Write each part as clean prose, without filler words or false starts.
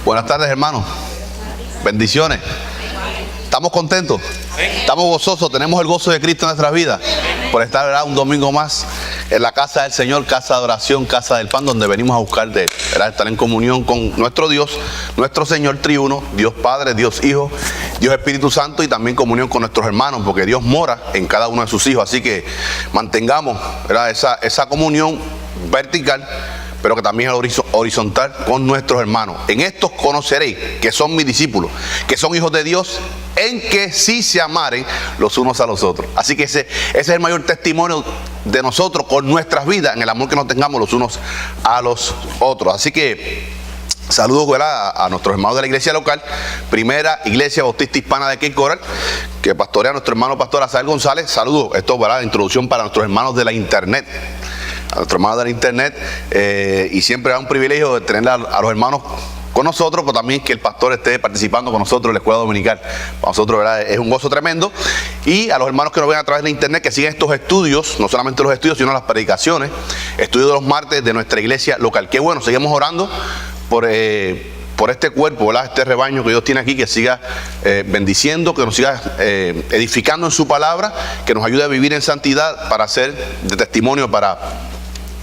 Buenas tardes, hermanos. Bendiciones. ¿Estamos contentos? ¿Estamos gozosos? ¿Tenemos el gozo de Cristo en nuestras vidas? Por estar, ¿verdad?, un domingo más en la casa del Señor, casa de oración, casa del pan, donde venimos a buscar de Él, ¿verdad? Estar en comunión con nuestro Dios, nuestro Señor triuno, Dios Padre, Dios Hijo, Dios Espíritu Santo, y también comunión con nuestros hermanos, porque Dios mora en cada uno de sus hijos. Así que mantengamos, ¿verdad?, esa comunión vertical, pero que también es horizontal con nuestros hermanos. En estos conoceréis que son mis discípulos, que son hijos de Dios, en que sí se amaren los unos a los otros. Así que ese es el mayor testimonio de nosotros con nuestras vidas, en el amor que nos tengamos los unos a los otros. Así que saludos, ¿verdad?, a nuestros hermanos de la iglesia local, Primera Iglesia Bautista Hispana de Cape Coral, que pastorea nuestro hermano pastor Asael González. Saludos, esto, ¿verdad?, introducción para nuestros hermanos de la internet. A nuestros hermanos de la internet, y siempre es un privilegio de tener a los hermanos con nosotros, pero también que el pastor esté participando con nosotros en la escuela dominical. Para nosotros, ¿verdad?, es un gozo tremendo. Y a los hermanos que nos ven a través de la internet, que siguen estos estudios, no solamente los estudios, sino las predicaciones, estudios de los martes de nuestra iglesia local. Qué bueno, seguimos orando por este cuerpo, ¿verdad?, este rebaño que Dios tiene aquí, que siga bendiciendo, que nos siga edificando en su palabra, que nos ayude a vivir en santidad para ser de testimonio para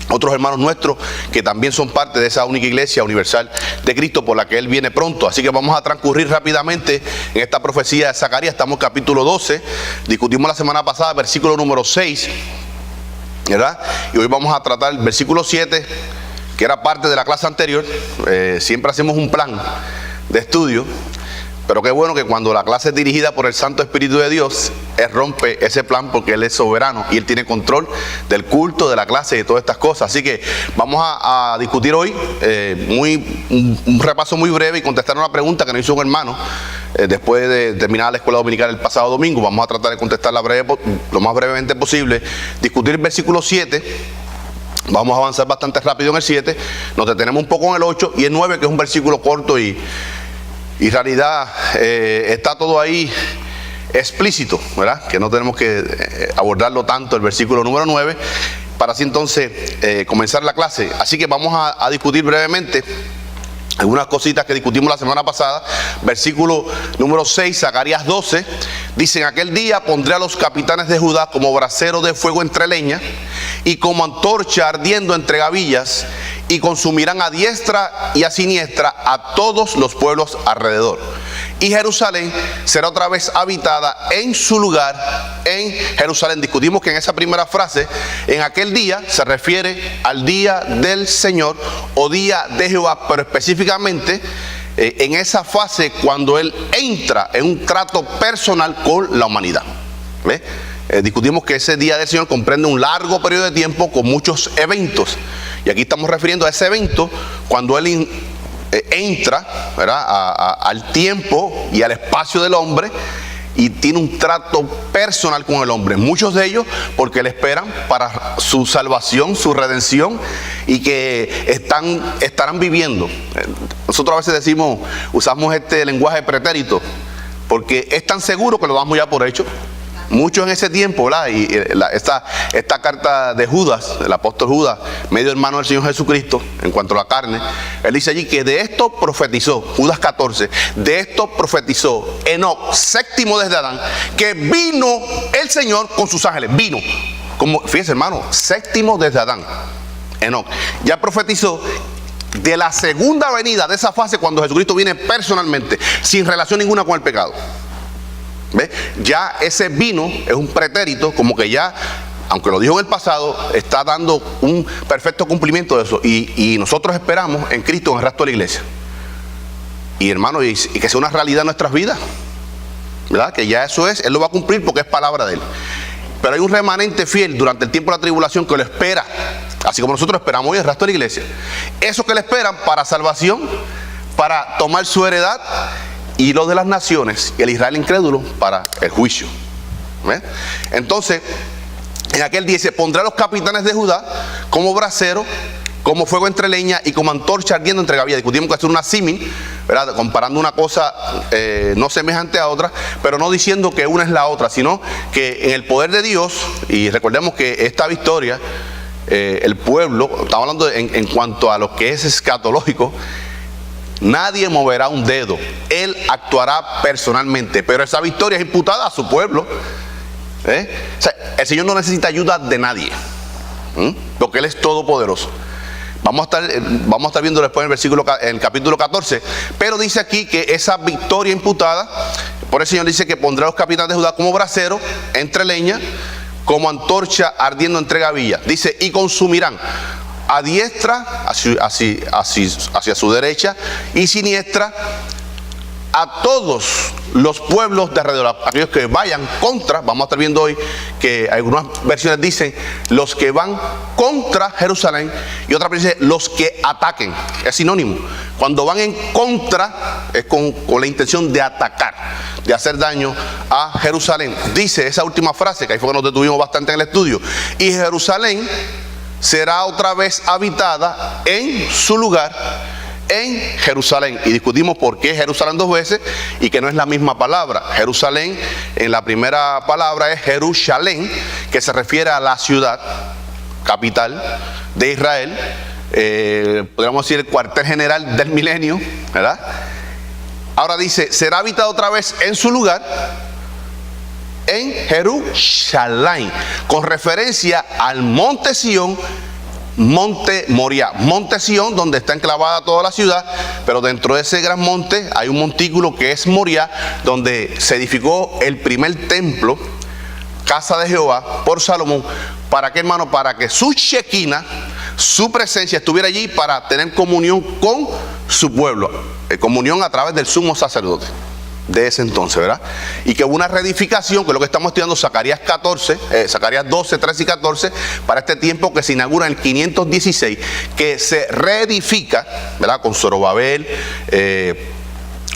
otros hermanos nuestros que también son parte de esa única iglesia universal de Cristo por la que Él viene pronto. Así que vamos a transcurrir rápidamente en esta profecía de Zacarías. Estamos en capítulo 12, discutimos la semana pasada versículo número 6, ¿verdad? Y hoy vamos a tratar el versículo 7, que era parte de la clase anterior. Siempre hacemos un plan de estudio, pero qué bueno que cuando la clase es dirigida por el Santo Espíritu de Dios, Él rompe ese plan, porque Él es soberano y Él tiene control del culto, de la clase y de todas estas cosas. Así que vamos a discutir hoy un repaso muy breve y contestar una pregunta que nos hizo un hermano después de terminar la escuela dominical el pasado domingo. Vamos a tratar de contestarla lo más brevemente posible. Discutir el versículo 7. Vamos a avanzar bastante rápido en el 7. Nos detenemos un poco en el 8 y el 9, que es un versículo corto y en realidad está todo ahí explícito, ¿verdad? Que no tenemos que abordarlo tanto, el versículo número 9, para así entonces comenzar la clase. Así que vamos a discutir brevemente algunas cositas que discutimos la semana pasada. Versículo número 6, Zacarías 12, dice: en aquel día pondré a los capitanes de Judá como brasero de fuego entre leña y como antorcha ardiendo entre gavillas, y consumirán a diestra y a siniestra a todos los pueblos alrededor. Y Jerusalén será otra vez habitada en su lugar en Jerusalén. Discutimos que en esa primera frase, en aquel día, se refiere al día del Señor o día de Jehová, pero específicamente en esa fase cuando Él entra en un trato personal con la humanidad. ¿Ve? Discutimos que ese día del Señor comprende un largo periodo de tiempo con muchos eventos. Y aquí estamos refiriendo a ese evento cuando Él entra, ¿verdad?, al tiempo y al espacio del hombre, y tiene un trato personal con el hombre. Muchos de ellos porque le esperan para su salvación, su redención, y que estarán viviendo. Nosotros a veces usamos este lenguaje pretérito, porque es tan seguro que lo damos ya por hecho. Muchos en ese tiempo, ¿verdad? Y esta carta de Judas, el apóstol Judas, medio hermano del Señor Jesucristo, en cuanto a la carne, él dice allí que de esto profetizó, Judas 14, de esto profetizó Enoc, séptimo desde Adán, que vino el Señor con sus ángeles. Vino, como, fíjense, hermano, séptimo desde Adán, Enoc. Ya profetizó de la segunda venida, de esa fase cuando Jesucristo viene personalmente, sin relación ninguna con el pecado. ¿Ve? Ya ese vino es un pretérito, como que ya, aunque lo dijo en el pasado, está dando un perfecto cumplimiento de eso. Y nosotros esperamos en Cristo, en el resto de la iglesia. Y hermano, y que sea una realidad en nuestras vidas, ¿verdad? Que ya eso es, Él lo va a cumplir porque es palabra de Él. Pero hay un remanente fiel durante el tiempo de la tribulación que lo espera, así como nosotros esperamos hoy el resto de la iglesia. Eso que le esperan para salvación, para tomar su heredad, y los de las naciones, y el Israel incrédulo, para el juicio. ¿Ve? Entonces, en aquel día se pondrá a los capitanes de Judá como brasero, como fuego entre leña y como antorcha ardiendo entre gavillas. Discutimos que hacer una símil, ¿verdad?, comparando una cosa no semejante a otra, pero no diciendo que una es la otra, sino que en el poder de Dios, y recordemos que esta victoria, el pueblo, estamos hablando en cuanto a lo que es escatológico, Nadie moverá un dedo. Él actuará personalmente. Pero esa victoria es imputada a su pueblo. O sea, el Señor no necesita ayuda de nadie. Porque Él es todopoderoso. Vamos a estar viendo después en el capítulo 14. Pero dice aquí que esa victoria imputada, por el Señor dice que pondrá a los capitanes de Judá como brasero entre leña, como antorcha ardiendo entre gavillas. Dice, y consumirán a diestra, hacia su derecha, y siniestra, a todos los pueblos de alrededor, aquellos que vayan contra. Vamos a estar viendo hoy que algunas versiones dicen los que van contra Jerusalén, y otras versiones dicen los que ataquen. Es sinónimo. Cuando van en contra es con la intención de atacar, de hacer daño a Jerusalén. Dice esa última frase, que ahí fue que nos detuvimos bastante en el estudio: y Jerusalén será otra vez habitada en su lugar, en Jerusalén. Y discutimos por qué Jerusalén dos veces y que no es la misma palabra. Jerusalén, en la primera palabra es Jerusalén, que se refiere a la ciudad capital de Israel, podríamos decir el cuartel general del milenio, ¿verdad? Ahora dice, será habitado otra vez en su lugar, en Jerusalén, con referencia al monte Sión, monte Moriah, monte Sión, donde está enclavada toda la ciudad, pero dentro de ese gran monte hay un montículo que es Moriah, donde se edificó el primer templo, casa de Jehová, por Salomón. ¿Para qué, hermano? Para que su Shekinah, su presencia, estuviera allí para tener comunión con su pueblo, comunión a través del sumo sacerdote de ese entonces, ¿verdad? Y que hubo una reedificación, que es lo que estamos estudiando, Zacarías 12, 13 y 14, para este tiempo que se inaugura en el 516, que se reedifica, ¿verdad? Con Zorobabel,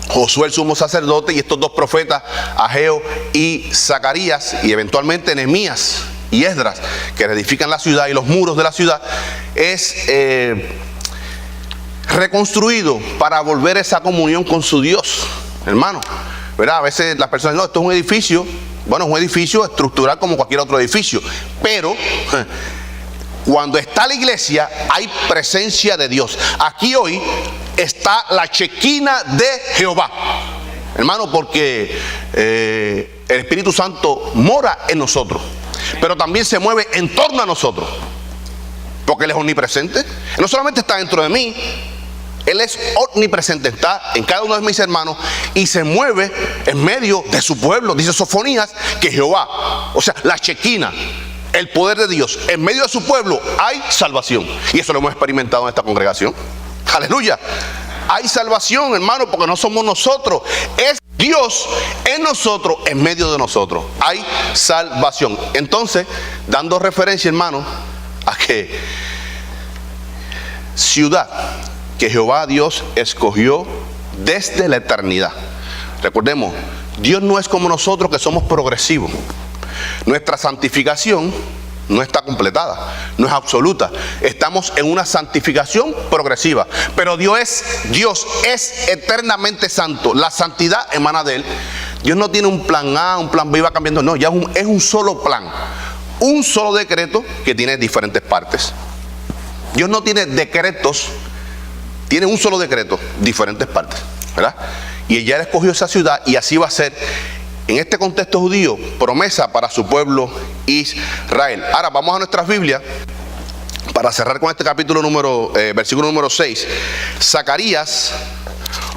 Josué el sumo sacerdote, y estos dos profetas, Ageo y Zacarías, y eventualmente Nehemías y Esdras, que reedifican la ciudad y los muros de la ciudad. Es reconstruido para volver esa comunión con su Dios, hermano, ¿verdad? A veces las personas, no, esto es un edificio. Bueno, es un edificio estructural como cualquier otro edificio, pero cuando está la iglesia hay presencia de Dios. Aquí hoy está la Shekinah de Jehová, hermano, porque el Espíritu Santo mora en nosotros, pero también se mueve en torno a nosotros, porque Él es omnipresente. No solamente está dentro de mí, Él es omnipresente, está en cada uno de mis hermanos y se mueve en medio de su pueblo. Dice Sofonías que Jehová, o sea, la Shekinah, el poder de Dios, en medio de su pueblo hay salvación. Y eso lo hemos experimentado en esta congregación. Aleluya. Hay salvación, hermano, porque no somos nosotros, es Dios en nosotros, en medio de nosotros. Hay salvación. Entonces, dando referencia, hermano, a que ciudad que Jehová Dios escogió desde la eternidad. Recordemos, Dios no es como nosotros, que somos progresivos. Nuestra santificación no está completada, no es absoluta. Estamos en una santificación progresiva, pero Dios es eternamente santo. La santidad emana de Él. Dios no tiene un plan A, un plan B y va cambiando. No, ya es un solo plan, un solo decreto que tiene diferentes partes. Dios no tiene decretos, tiene un solo decreto, diferentes partes, ¿verdad? Y ya Él escogió esa ciudad, y así va a ser en este contexto judío, promesa para su pueblo Israel. Ahora vamos a nuestras Biblias para cerrar con este capítulo versículo número 6. Zacarías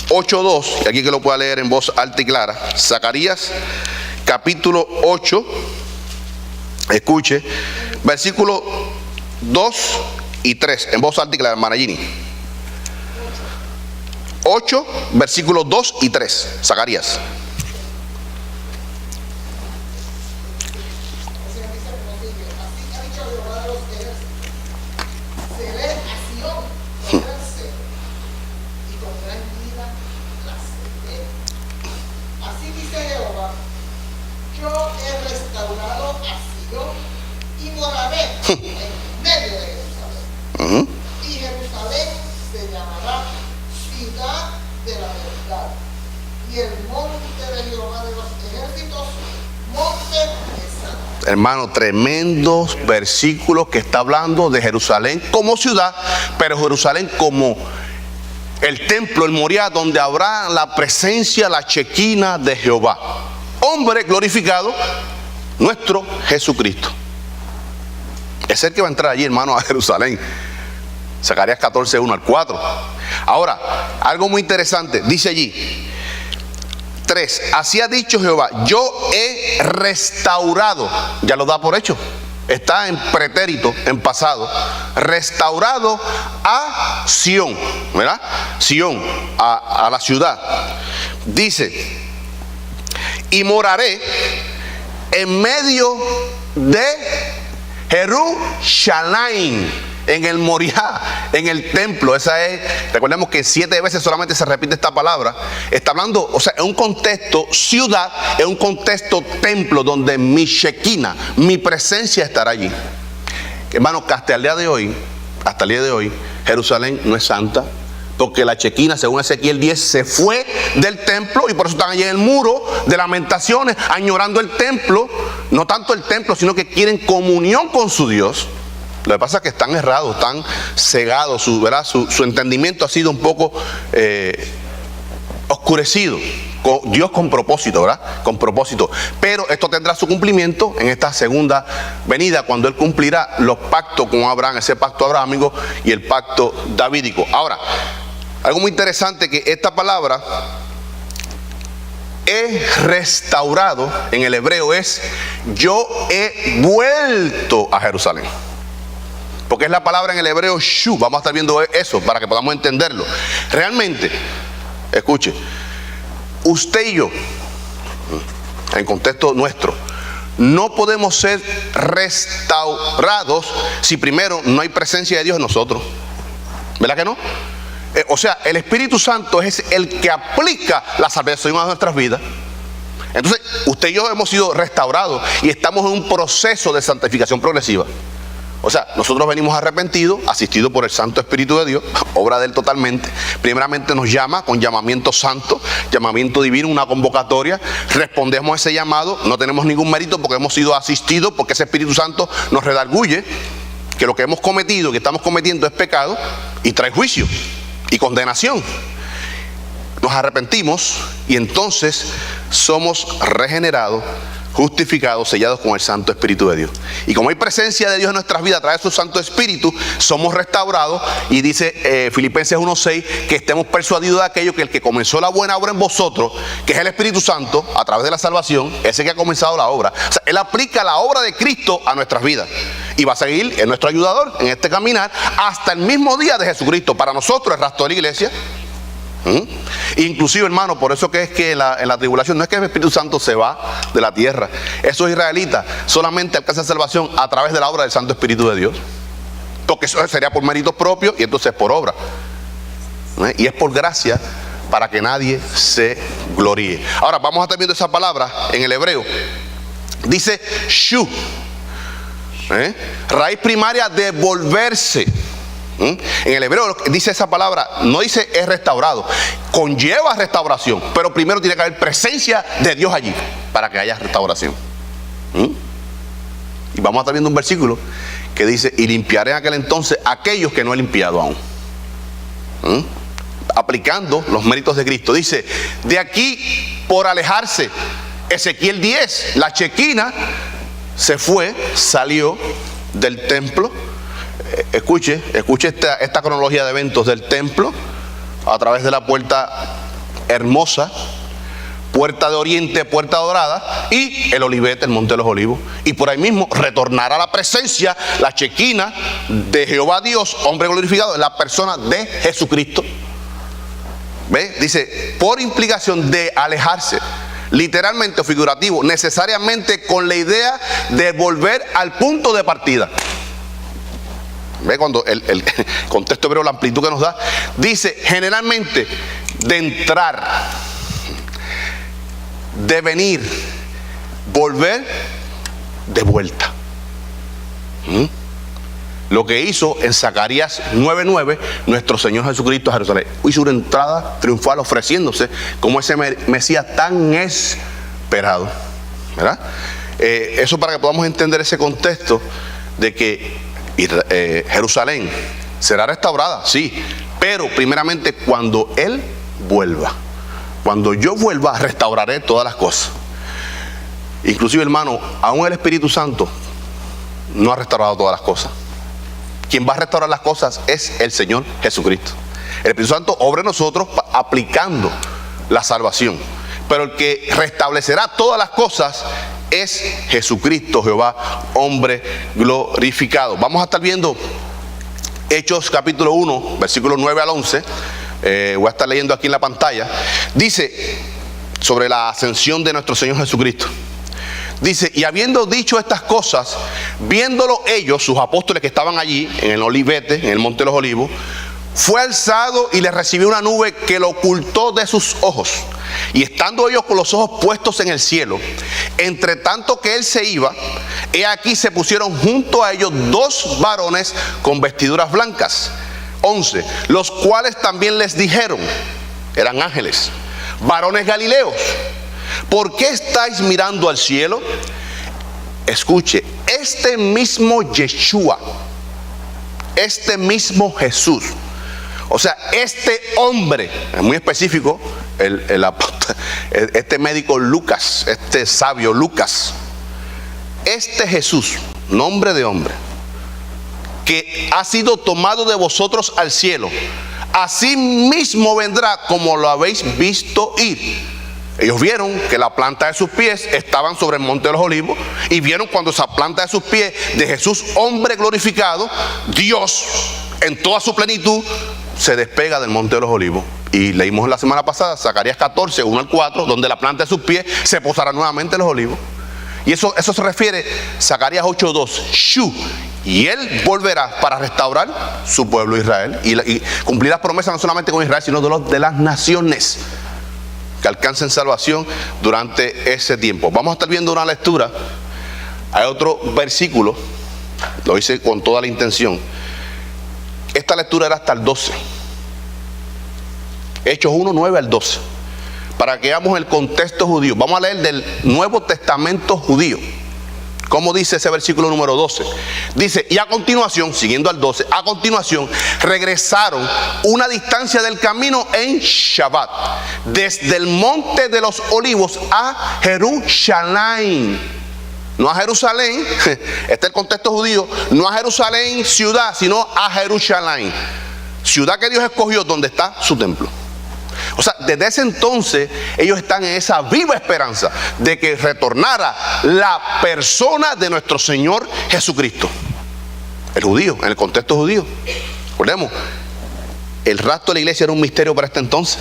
8:2, y aquí que lo pueda leer en voz alta y clara. Zacarías capítulo 8, escuche, versículo 2 y 3, en voz alta y clara, hermana Gini. 8, versículos 2 y 3, Zacarías. Y Jerusalén se llamará ciudad de la verdad, y el monte de Jehová de los ejércitos, monte de santo. Hermano, tremendos versículos que está hablando de Jerusalén como ciudad, pero Jerusalén como el templo, el Moriah, donde habrá la presencia, la Shekinah de Jehová. Hombre glorificado, nuestro Jesucristo. Es el que va a entrar allí, hermano, a Jerusalén. Zacarías 14, 1 al 4. Ahora, algo muy interesante, dice allí, 3, así ha dicho Jehová, yo he restaurado, ya lo da por hecho, está en pretérito, en pasado, restaurado a Sión, ¿verdad? Sión, a la ciudad. Dice, y moraré en medio de Jerusalén, en el Moriah, en el templo. Esa es, recordemos que 7 veces solamente se repite esta palabra. Está hablando, o sea, en un contexto ciudad, en un contexto templo, donde mi Shekinah, mi presencia estará allí. Hermanos, que hasta el día de hoy, Jerusalén no es santa, porque la Shekinah, según Ezequiel 10, se fue del templo, y por eso están allí en el muro de lamentaciones, añorando el templo. No tanto el templo, sino que quieren comunión con su Dios. Lo que pasa es que están errados, están cegados, su entendimiento ha sido un poco oscurecido. Dios con propósito, ¿verdad? Con propósito. Pero esto tendrá su cumplimiento en esta segunda venida, cuando Él cumplirá los pactos con Abraham, ese pacto abrahámico y el pacto davídico. Ahora, algo muy interesante, que esta palabra he restaurado en el hebreo es yo he vuelto a Jerusalén. Porque es la palabra en el hebreo shu. Vamos a estar viendo eso para que podamos entenderlo. Realmente, escuche, usted y yo, en contexto nuestro, no podemos ser restaurados si primero no hay presencia de Dios en nosotros. ¿Verdad que no? O sea, el Espíritu Santo es el que aplica la salvación a nuestras vidas. Entonces, usted y yo hemos sido restaurados y estamos en un proceso de santificación progresiva. O sea, nosotros venimos arrepentidos, asistidos por el Santo Espíritu de Dios, obra de Él totalmente. Primeramente nos llama con llamamiento santo, llamamiento divino, una convocatoria. Respondemos a ese llamado, no tenemos ningún mérito porque hemos sido asistidos, porque ese Espíritu Santo nos redarguye que lo que hemos cometido, que estamos cometiendo es pecado y trae juicio y condenación. Nos arrepentimos y entonces somos regenerados, justificados, sellados con el Santo Espíritu de Dios. Y como hay presencia de Dios en nuestras vidas a través de su Santo Espíritu, somos restaurados. Y dice Filipenses 1:6 que estemos persuadidos de aquello, que el que comenzó la buena obra en vosotros, que es el Espíritu Santo, a través de la salvación, ese que ha comenzado la obra. O sea, Él aplica la obra de Cristo a nuestras vidas y va a seguir en nuestro ayudador en este caminar hasta el mismo día de Jesucristo. Para nosotros, el rastro de la iglesia. Inclusive, hermano, por eso que es que en la tribulación no es que el Espíritu Santo se va de la tierra. Esos israelitas solamente alcanzan salvación a través de la obra del Santo Espíritu de Dios, porque eso sería por méritos propios y entonces por obra, y es por gracia, para que nadie se gloríe. Ahora vamos a estar viendo esa palabra en el hebreo. Dice shu, raíz primaria de volverse. En el hebreo dice esa palabra, no dice es restaurado, conlleva restauración, pero primero tiene que haber presencia de Dios allí para que haya restauración. Y vamos a estar viendo un versículo que dice, y limpiaré en aquel entonces aquellos que no he limpiado aún. Aplicando los méritos de Cristo. Dice, de aquí por alejarse, Ezequiel 10, la Shekinah se fue, salió del templo. Escuche esta cronología de eventos del templo, a través de la puerta hermosa, puerta de oriente, puerta dorada, y el olivete, el monte de los olivos. Y por ahí mismo retornará la presencia, la Shekinah de Jehová Dios, hombre glorificado, en la persona de Jesucristo. ¿Ve? Dice, por implicación de alejarse, literalmente o figurativo, necesariamente con la idea de volver al punto de partida. ¿Ve? Cuando el contexto hebreo, la amplitud que nos da, dice generalmente de entrar, de venir, volver, de vuelta. Lo que hizo en Zacarías 9:9 nuestro Señor Jesucristo a Jerusalén. Hizo una entrada triunfal ofreciéndose como ese Mesías tan esperado, ¿verdad? Eso para que podamos entender ese contexto de que Jerusalén será restaurada, sí, Pero primeramente cuando Él vuelva. Cuando yo vuelva, restauraré todas las cosas. Inclusive, hermano, aún el Espíritu Santo no ha restaurado todas las cosas. Quien va a restaurar las cosas es el Señor Jesucristo. El Espíritu Santo obra en nosotros aplicando la salvación. Pero el que restablecerá todas las cosas es Jesucristo, Jehová, hombre glorificado. Vamos a estar viendo Hechos capítulo 1, versículos 9 al 11. Voy a estar leyendo aquí en la pantalla. Dice sobre la ascensión de nuestro Señor Jesucristo. Dice, y habiendo dicho estas cosas, viéndolo ellos, sus apóstoles que estaban allí en el Olivete, en el Monte de los Olivos, fue alzado y le recibió una nube que lo ocultó de sus ojos. Y estando ellos con los ojos puestos en el cielo, entre tanto que él se iba, he aquí se pusieron junto a ellos dos varones con vestiduras blancas. 11, los cuales también les dijeron, eran ángeles, varones galileos, ¿por qué estáis mirando al cielo? Escuche, este mismo Yeshua, este mismo Jesús, o sea, este hombre, es muy específico, este médico Lucas, este sabio Lucas, este Jesús, nombre de hombre, que ha sido tomado de vosotros al cielo, así mismo vendrá como lo habéis visto ir. Ellos vieron que la planta de sus pies estaban sobre el Monte de los Olivos, y vieron cuando esa planta de sus pies de Jesús, hombre glorificado, Dios en toda su plenitud, se despega del Monte de los Olivos. Y leímos la semana pasada Zacarías 14, 1 al 4, donde la planta de sus pies se posará nuevamente en los olivos. Y eso se refiere Zacarías 8:2, Shu, y él volverá para restaurar su pueblo Israel y cumplir las promesas no solamente con Israel, sino de las naciones que alcancen salvación durante ese tiempo. Vamos a estar viendo una lectura. Hay otro versículo, lo hice con toda la intención. Esta lectura era hasta el 12. Hechos 1, 9 al 12. Para que veamos el contexto judío. Vamos a leer del Nuevo Testamento judío. ¿Cómo dice ese versículo número 12? Dice, y a continuación, siguiendo al 12, a continuación regresaron una distancia del camino en Shabbat, desde el Monte de los Olivos a Jerusalén. No a Jerusalén, este es el contexto judío, no a Jerusalén ciudad, sino a Jerusalén, ciudad que Dios escogió, donde está su templo. O sea, desde ese entonces ellos están en esa viva esperanza de que retornara la persona de nuestro Señor Jesucristo. El judío, en el contexto judío. Recordemos, el rapto de la iglesia era un misterio para este entonces.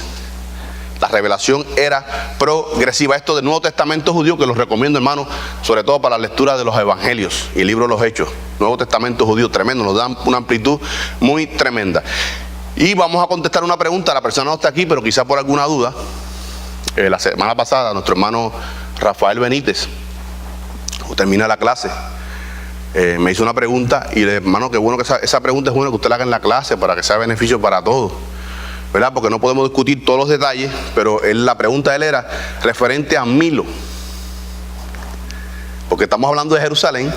La revelación era progresiva. Esto del Nuevo Testamento judío, que los recomiendo, hermanos, sobre todo para la lectura de los evangelios y el libro de los Hechos. Nuevo Testamento judío, tremendo, nos dan una amplitud muy tremenda. Y vamos a contestar una pregunta. La persona no está aquí, pero quizá por alguna duda. La semana pasada, nuestro hermano Rafael Benítez, termina la clase, me hizo una pregunta. Y hermano, qué bueno que esa pregunta es bueno que usted la haga en la clase para que sea beneficio para todos, ¿verdad? Porque no podemos discutir todos los detalles, pero la pregunta de él era referente a Milo. Porque estamos hablando de Jerusalén,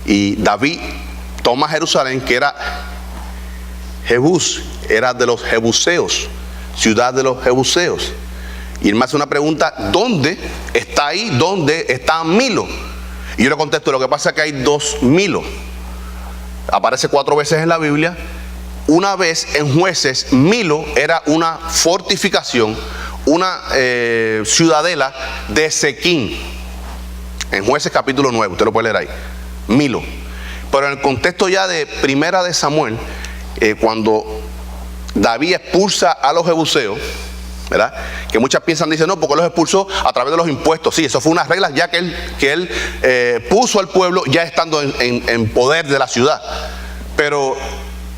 y David toma Jerusalén, que era Jebús, era de los jebuseos, ciudad de los jebuseos. Y él me hace una pregunta, ¿dónde está ahí? ¿Dónde está Milo? Y yo le contesto, lo que pasa es que hay dos Milo. Aparece 4 veces en la Biblia. Una vez en Jueces, Milo era una fortificación, una ciudadela de Sequín. En Jueces capítulo 9, usted lo puede leer ahí. Milo. Pero en el contexto ya de Primera de Samuel, cuando David expulsa a los jebuseos, ¿verdad? Que muchas piensan, dicen, no, porque los expulsó a través de los impuestos. Sí, eso fue una regla ya que él puso al pueblo ya estando en poder de la ciudad. Pero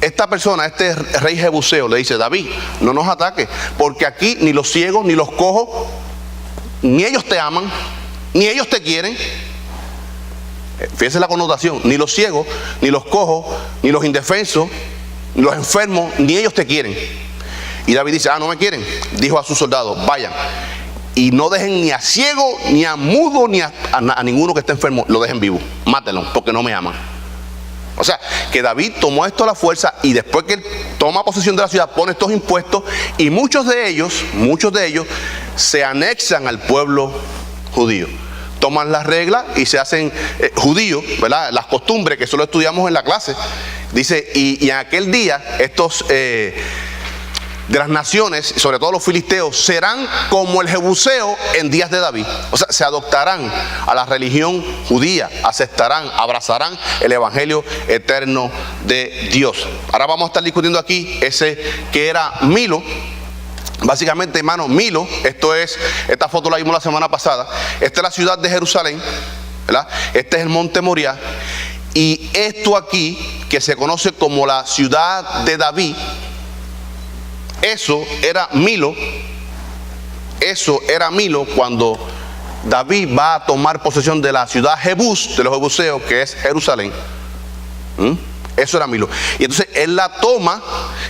esta persona, este rey jebuseo, le dice, David, no nos ataques, porque aquí ni los ciegos ni los cojos, ni ellos te aman, ni ellos te quieren. Fíjense la connotación, ni los ciegos, ni los cojos, ni los indefensos, ni los enfermos, ni ellos te quieren. Y David dice, no me quieren. Dijo a sus soldados, vayan y no dejen ni a ciego, ni a mudo, ni a ninguno que esté enfermo, lo dejen vivo, mátenlo, porque no me aman. O sea, que David tomó esto a la fuerza y después que él toma posesión de la ciudad, pone estos impuestos y muchos de ellos se anexan al pueblo judío. Toman las reglas y se hacen judíos, ¿verdad? Las costumbres, que eso lo estudiamos en la clase. Dice, y en aquel día estos de las naciones, sobre todo los filisteos, serán como el jebuseo en días de David. O sea, se adoptarán a la religión judía, aceptarán, abrazarán el evangelio eterno de Dios. Ahora vamos a estar discutiendo aquí ese que era Milo. Básicamente, hermano, Milo, esta foto la vimos la semana pasada. Esta es la ciudad de Jerusalén, ¿verdad? Este es el monte Moriah. Y esto aquí, que se conoce como la ciudad de David, eso era Milo cuando David va a tomar posesión de la ciudad Jebús, de los jebuseos, que es Jerusalén. Eso era Milo. Y entonces él la toma,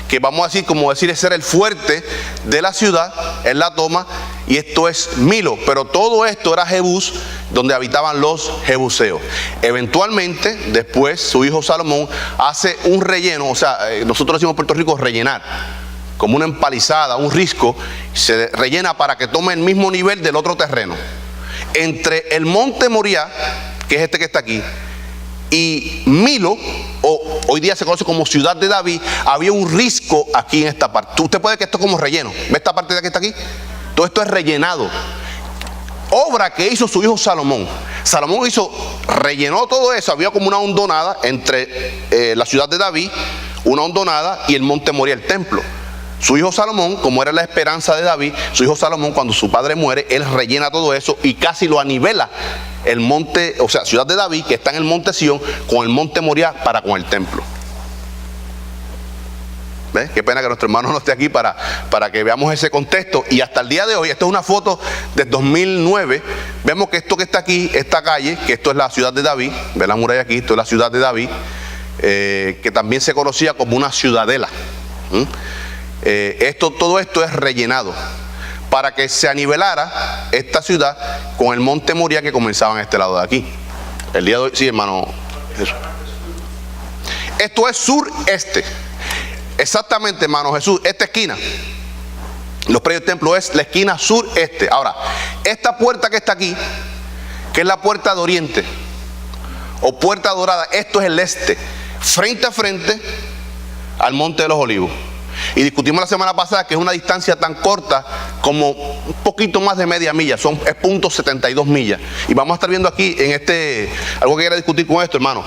que vamos a decir, como decir, ese era el fuerte de la ciudad. Él la toma y esto es Milo. Pero todo esto era Jebús, donde habitaban los jebuseos. Eventualmente, después, su hijo Salomón hace un relleno. O sea, nosotros decimos en Puerto Rico rellenar, como una empalizada, un risco. Se rellena para que tome el mismo nivel del otro terreno. Entre el monte Moriah, que es este que está aquí, y Milo, o hoy día se conoce como ciudad de David, había un risco aquí en esta parte. Usted puede que esto es como relleno. ¿Ve esta parte de aquí está aquí? Todo esto es rellenado. Obra que hizo su hijo Salomón. Salomón rellenó todo eso. Había como una hondonada entre la ciudad de David, una hondonada, y el monte Moriah, el templo. Su hijo Salomón, como era la esperanza de David, su hijo Salomón, cuando su padre muere, él rellena todo eso y casi lo anivela el monte, o sea, ciudad de David, que está en el monte Sión, con el monte Moriah para con el templo. ¿Ves? Qué pena que nuestro hermano no esté aquí para que veamos ese contexto. Y hasta el día de hoy, esta es una foto del 2009, vemos que esto que está aquí, esta calle, que esto es la ciudad de David, ve la muralla aquí, esto es la ciudad de David, que también se conocía como una ciudadela. Todo esto es rellenado para que se anivelara esta ciudad con el monte Moriah que comenzaba en este lado de aquí. El día de hoy, sí, hermano Jesús. Esto es sureste. Exactamente, hermano Jesús, esta esquina, los predios del templo, es la esquina sureste. Ahora, esta puerta que está aquí, que es la puerta de oriente o puerta dorada, esto es el este, frente a frente al monte de los olivos. Y discutimos la semana pasada que es una distancia tan corta como un poquito más de media milla, es .72 millas. Y vamos a estar viendo aquí en algo que quiera discutir con esto, hermano.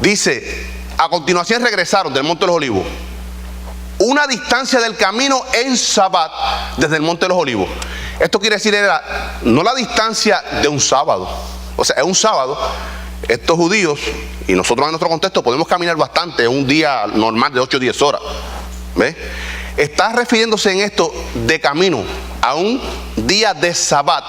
Dice, a continuación regresaron del monte de los olivos una distancia del camino en Sabbat desde el monte de los olivos. Esto quiere decir, era no la distancia de un sábado, o sea, es un sábado. Estos judíos y nosotros en nuestro contexto podemos caminar bastante, un día normal de 8 o 10 horas. ¿Ves? Está refiriéndose en esto de camino a un día de Sabbat,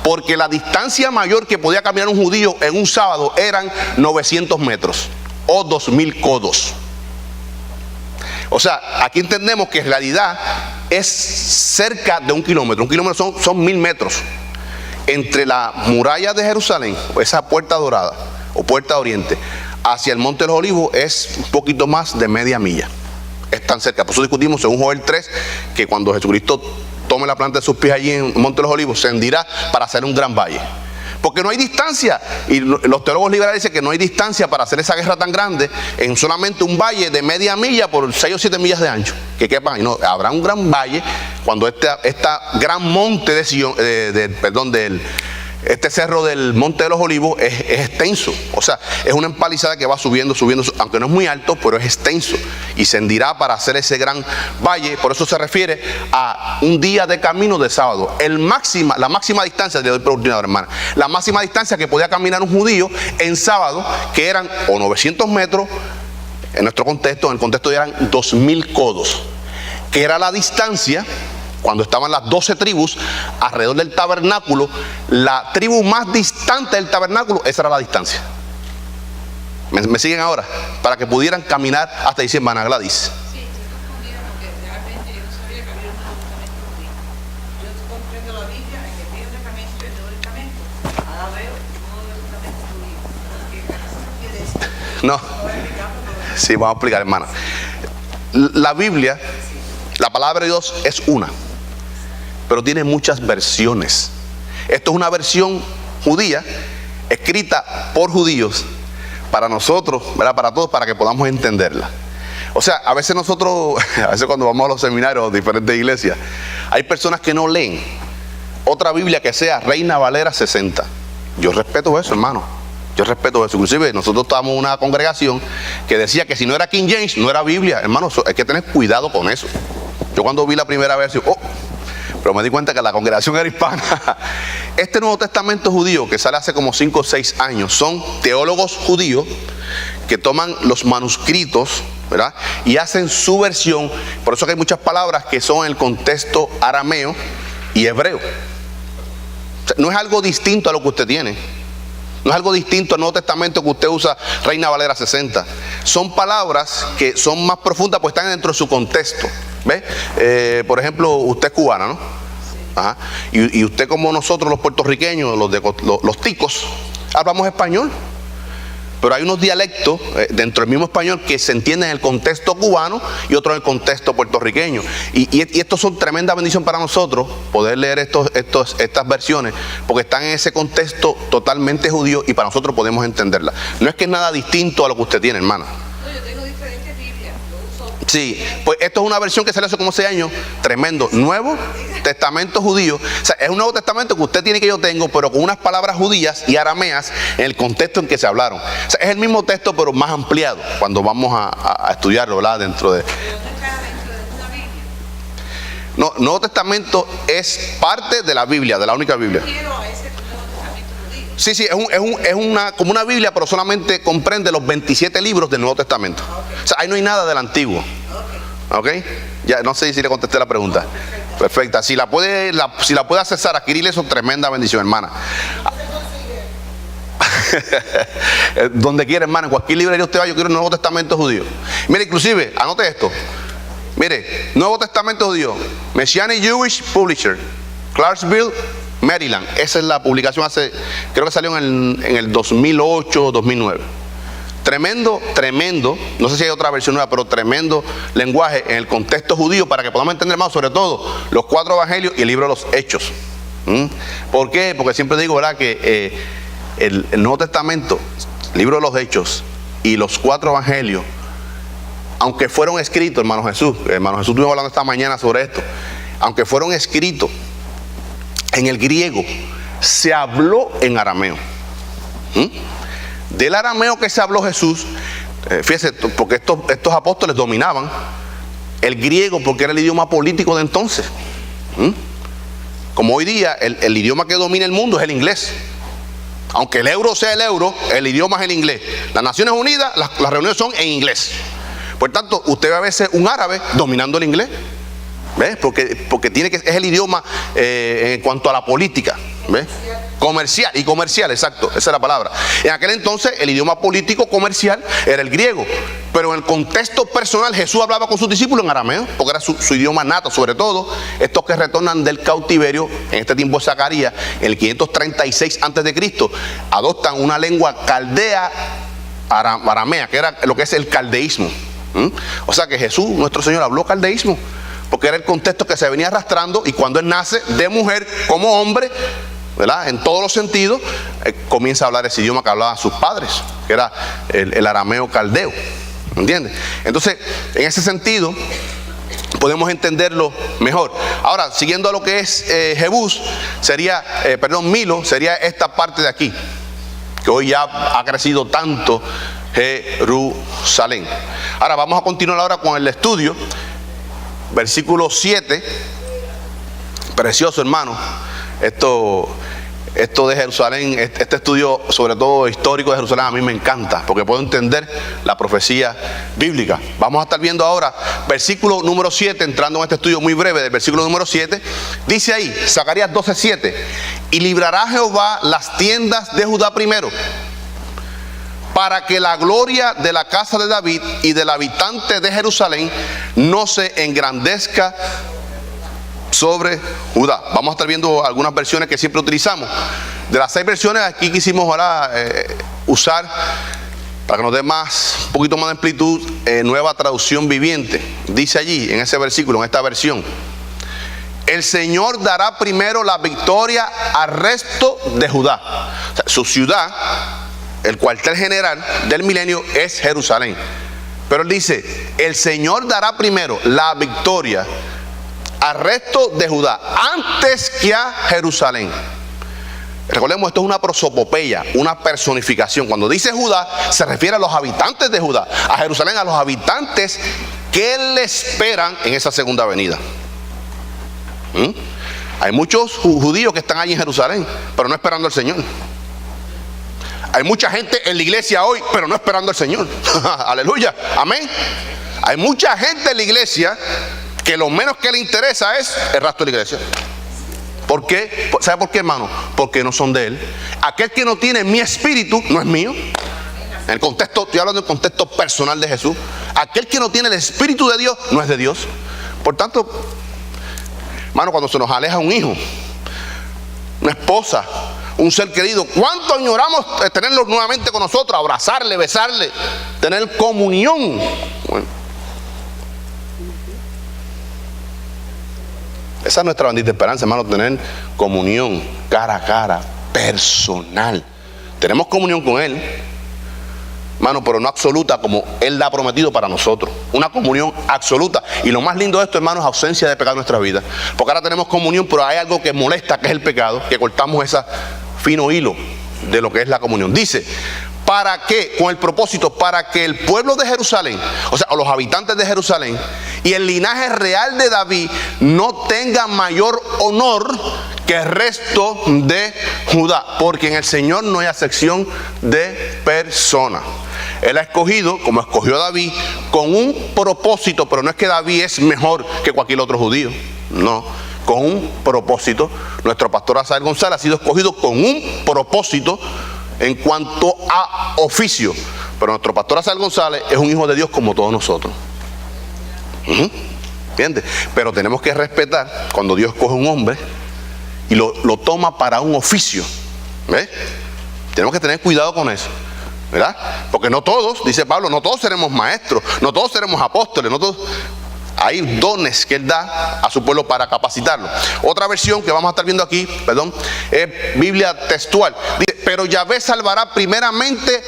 porque la distancia mayor que podía caminar un judío en un sábado eran 900 metros o 2000 codos. O sea, aquí entendemos que en realidad es cerca de 1 kilómetro. 1 kilómetro son 1000 metros. Entre la muralla de Jerusalén, esa puerta dorada o puerta de oriente, hacia el monte de los olivos es un poquito más de media milla. Es tan cerca. Por eso discutimos en Joel 3 que cuando Jesucristo tome la planta de sus pies allí en el monte de los olivos, se hendirá para hacer un gran valle. Porque no hay distancia. Y los teólogos liberales dicen que no hay distancia para hacer esa guerra tan grande en solamente un valle de media milla por 6 o 7 millas de ancho. Que quepan. No, habrá un gran valle cuando esta gran monte de Sion, este cerro del monte de los olivos es extenso. O sea, es una empalizada que va subiendo, aunque no es muy alto, pero es extenso. Y se hendirá para hacer ese gran valle. Por eso se refiere a un día de camino de sábado. La máxima distancia, le doy por oportunidad, hermana, la máxima distancia que podía caminar un judío en sábado, que eran o 900 metros, en nuestro contexto, en el contexto eran 2000 codos, que era la distancia. Cuando estaban las 12 tribus alrededor del tabernáculo, la tribu más distante del tabernáculo, esa era la distancia. ¿Me siguen ahora? Para que pudieran caminar hasta ahí, hermana Gladys. Sí, estoy confundida porque realmente yo no sabía que había un Nuevo Testamento judío. Yo comprendo la Biblia en el Viejo Testamento y el Nuevo Testamento. Ahora veo un Nuevo Testamento judío. ¿Qué quiere decir? No. Sí, vamos a explicar, hermana. La Biblia, la palabra de Dios es una, pero tiene muchas versiones. Esto es una versión judía, escrita por judíos, para nosotros, ¿verdad? Para todos, para que podamos entenderla. O sea, a veces cuando vamos a los seminarios de diferentes iglesias, hay personas que no leen otra Biblia que sea Reina Valera 60. Yo respeto eso, hermano. Yo respeto eso. Inclusive nosotros estábamos en una congregación que decía que si no era King James, no era Biblia. Hermano, hay que tener cuidado con eso. Yo cuando vi la primera vez, pero me di cuenta que la congregación era hispana. Este Nuevo Testamento judío que sale hace como 5 o 6 años, son teólogos judíos que toman los manuscritos, ¿verdad? Y hacen su versión. Por eso que hay muchas palabras que son en el contexto arameo y hebreo. O sea, no es algo distinto a lo que usted tiene. No es algo distinto al Nuevo Testamento que usted usa Reina Valera 60. Son palabras que son más profundas, pues están dentro de su contexto. ¿Ve? Por ejemplo, usted es cubana, ¿no? Ajá. Y usted, como nosotros los puertorriqueños, los ticos, hablamos español. Pero hay unos dialectos dentro del mismo español que se entienden en el contexto cubano y otros en el contexto puertorriqueño. Y estos son tremenda bendición para nosotros, poder leer estas versiones, porque están en ese contexto totalmente judío y para nosotros podemos entenderla. No es que es nada distinto a lo que usted tiene, hermana. No, yo tengo diferentes Biblias, lo uso. Sí, pues esto es una versión que salió hace como 6 años, tremendo. Nuevo Testamento judío. O sea, es un Nuevo Testamento que usted tiene, que yo tengo, pero con unas palabras judías y arameas en el contexto en que se hablaron. O sea, es el mismo texto, pero más ampliado cuando vamos a estudiarlo, ¿verdad? Dentro de... ¿Pero no está dentro de una Biblia? No, Nuevo Testamento es parte de la Biblia, de la única Biblia. Quiero a ese Nuevo Testamento judío. Sí, es como una Biblia, pero solamente comprende los 27 libros del Nuevo Testamento. O sea, ahí no hay nada del Antiguo. ¿Ok? Ya no sé si le contesté la pregunta. Perfecta. Si la puede accesar, adquirirle, eso, tremenda bendición, hermana. Donde quiera, hermana, en cualquier librería usted va, yo quiero el Nuevo Testamento judío. Mire, inclusive, anote esto. Mire, Nuevo Testamento judío, Messianic Jewish Publisher, Clarksville, Maryland. Esa es la publicación creo que salió en el 2008, 2009. Tremendo, no sé si hay otra versión nueva, pero tremendo lenguaje en el contexto judío para que podamos entender más, sobre todo los 4 evangelios y el libro de los Hechos. ¿Por qué? Porque siempre digo, ¿verdad?, que el Nuevo Testamento, el libro de los Hechos y los 4 evangelios, aunque fueron escritos, hermano Jesús estuvimos hablando esta mañana sobre esto, aunque fueron escritos en el griego, se habló en arameo. Del arameo que se habló Jesús, fíjese, porque estos apóstoles dominaban el griego porque era el idioma político de entonces. Como hoy día el idioma que domina el mundo es el inglés. Aunque el euro sea el euro, el idioma es el inglés. Las Naciones Unidas, las reuniones son en inglés. Por tanto, usted ve a veces un árabe dominando el inglés. ¿Ves? Porque es el idioma en cuanto a la política. ¿Ves? Comercial, exacto, esa es la palabra. En aquel entonces el idioma político comercial era el griego, pero en el contexto personal Jesús hablaba con sus discípulos en arameo, porque era su idioma nato. Sobre todo estos que retornan del cautiverio en este tiempo de Zacarías, en el 536 a.C., adoptan una lengua caldea aramea, que era lo que es el caldeísmo. O sea que Jesús, nuestro Señor, habló caldeísmo porque era el contexto que se venía arrastrando, y cuando Él nace de mujer como hombre, ¿verdad?, en todos los sentidos, comienza a hablar ese idioma que hablaban sus padres, que era el arameo caldeo. ¿Entiendes? Entonces, en ese sentido, podemos entenderlo mejor. Ahora, siguiendo a lo que es Jebús, Milo, sería esta parte de aquí, que hoy ya ha crecido tanto, Jerusalén. Ahora, vamos a continuar ahora con el estudio. Versículo 7, precioso, hermano. Esto de Jerusalén, este estudio sobre todo histórico de Jerusalén, a mí me encanta porque puedo entender la profecía bíblica. Vamos a estar viendo ahora versículo número 7, entrando en este estudio muy breve del versículo número 7. Dice ahí, Zacarías 12:7: y librará Jehová las tiendas de Judá primero, para que la gloria de la casa de David y del habitante de Jerusalén no se engrandezca sobre Judá. Vamos a estar viendo algunas versiones que siempre utilizamos. De las 6 versiones, aquí quisimos ahora usar Para que nos dé un poquito más de amplitud, Nueva Traducción Viviente. Dice allí, en ese versículo, en esta versión: el Señor dará primero la victoria al resto de Judá. O sea, su ciudad, el cuartel general del milenio, es Jerusalén. Pero él dice, el Señor dará primero la victoria al resto de Judá antes que a Jerusalén. Recordemos, esto es una prosopopeya, una personificación. Cuando dice Judá, se refiere a los habitantes de Judá. A Jerusalén, a los habitantes que le esperan en esa segunda venida. Hay muchos judíos que están allí en Jerusalén, pero no esperando al Señor. Hay mucha gente en la iglesia hoy, pero no esperando al Señor. Aleluya, amén. Hay mucha gente en la iglesia que lo menos que le interesa es el resto de la iglesia. ¿Por qué? ¿Sabe por qué, hermano? Porque no son de Él. Aquel que no tiene mi espíritu no es mío. En el contexto, estoy hablando del contexto personal de Jesús. Aquel que no tiene el espíritu de Dios no es de Dios. Por tanto, hermano, cuando se nos aleja un hijo, una esposa, un ser querido, ¿cuánto añoramos tenerlo nuevamente con nosotros? Abrazarle, besarle, tener comunión. Bueno, esa es nuestra bendita esperanza, hermano, tener comunión cara a cara, personal. Tenemos comunión con Él, hermano, pero no absoluta como Él la ha prometido para nosotros. Una comunión absoluta. Y lo más lindo de esto, hermano, es ausencia de pecado en nuestra vida. Porque ahora tenemos comunión, pero hay algo que molesta, que es el pecado, que cortamos ese fino hilo de lo que es la comunión. Dice, ¿para qué? Con el propósito, para que el pueblo de Jerusalén, o sea, los habitantes de Jerusalén y el linaje real de David no tengan mayor honor que el resto de Judá, porque en el Señor no hay acepción de persona. Él ha escogido, como escogió a David, con un propósito, pero no es que David es mejor que cualquier otro judío, no, con un propósito. Nuestro pastor Asael González ha sido escogido con un propósito en cuanto a oficio, pero nuestro pastor Asael González es un hijo de Dios como todos nosotros. ¿Entiendes? Pero tenemos que respetar cuando Dios coge un hombre y lo toma para un oficio. ¿Ves? Tenemos que tener cuidado con eso, ¿verdad? Porque no todos, dice Pablo, no todos seremos maestros, no todos seremos apóstoles, no todos. Hay dones que Él da a su pueblo para capacitarlo. Otra versión que vamos a estar viendo aquí, perdón, es Biblia textual. Dice, pero Yahvé salvará primeramente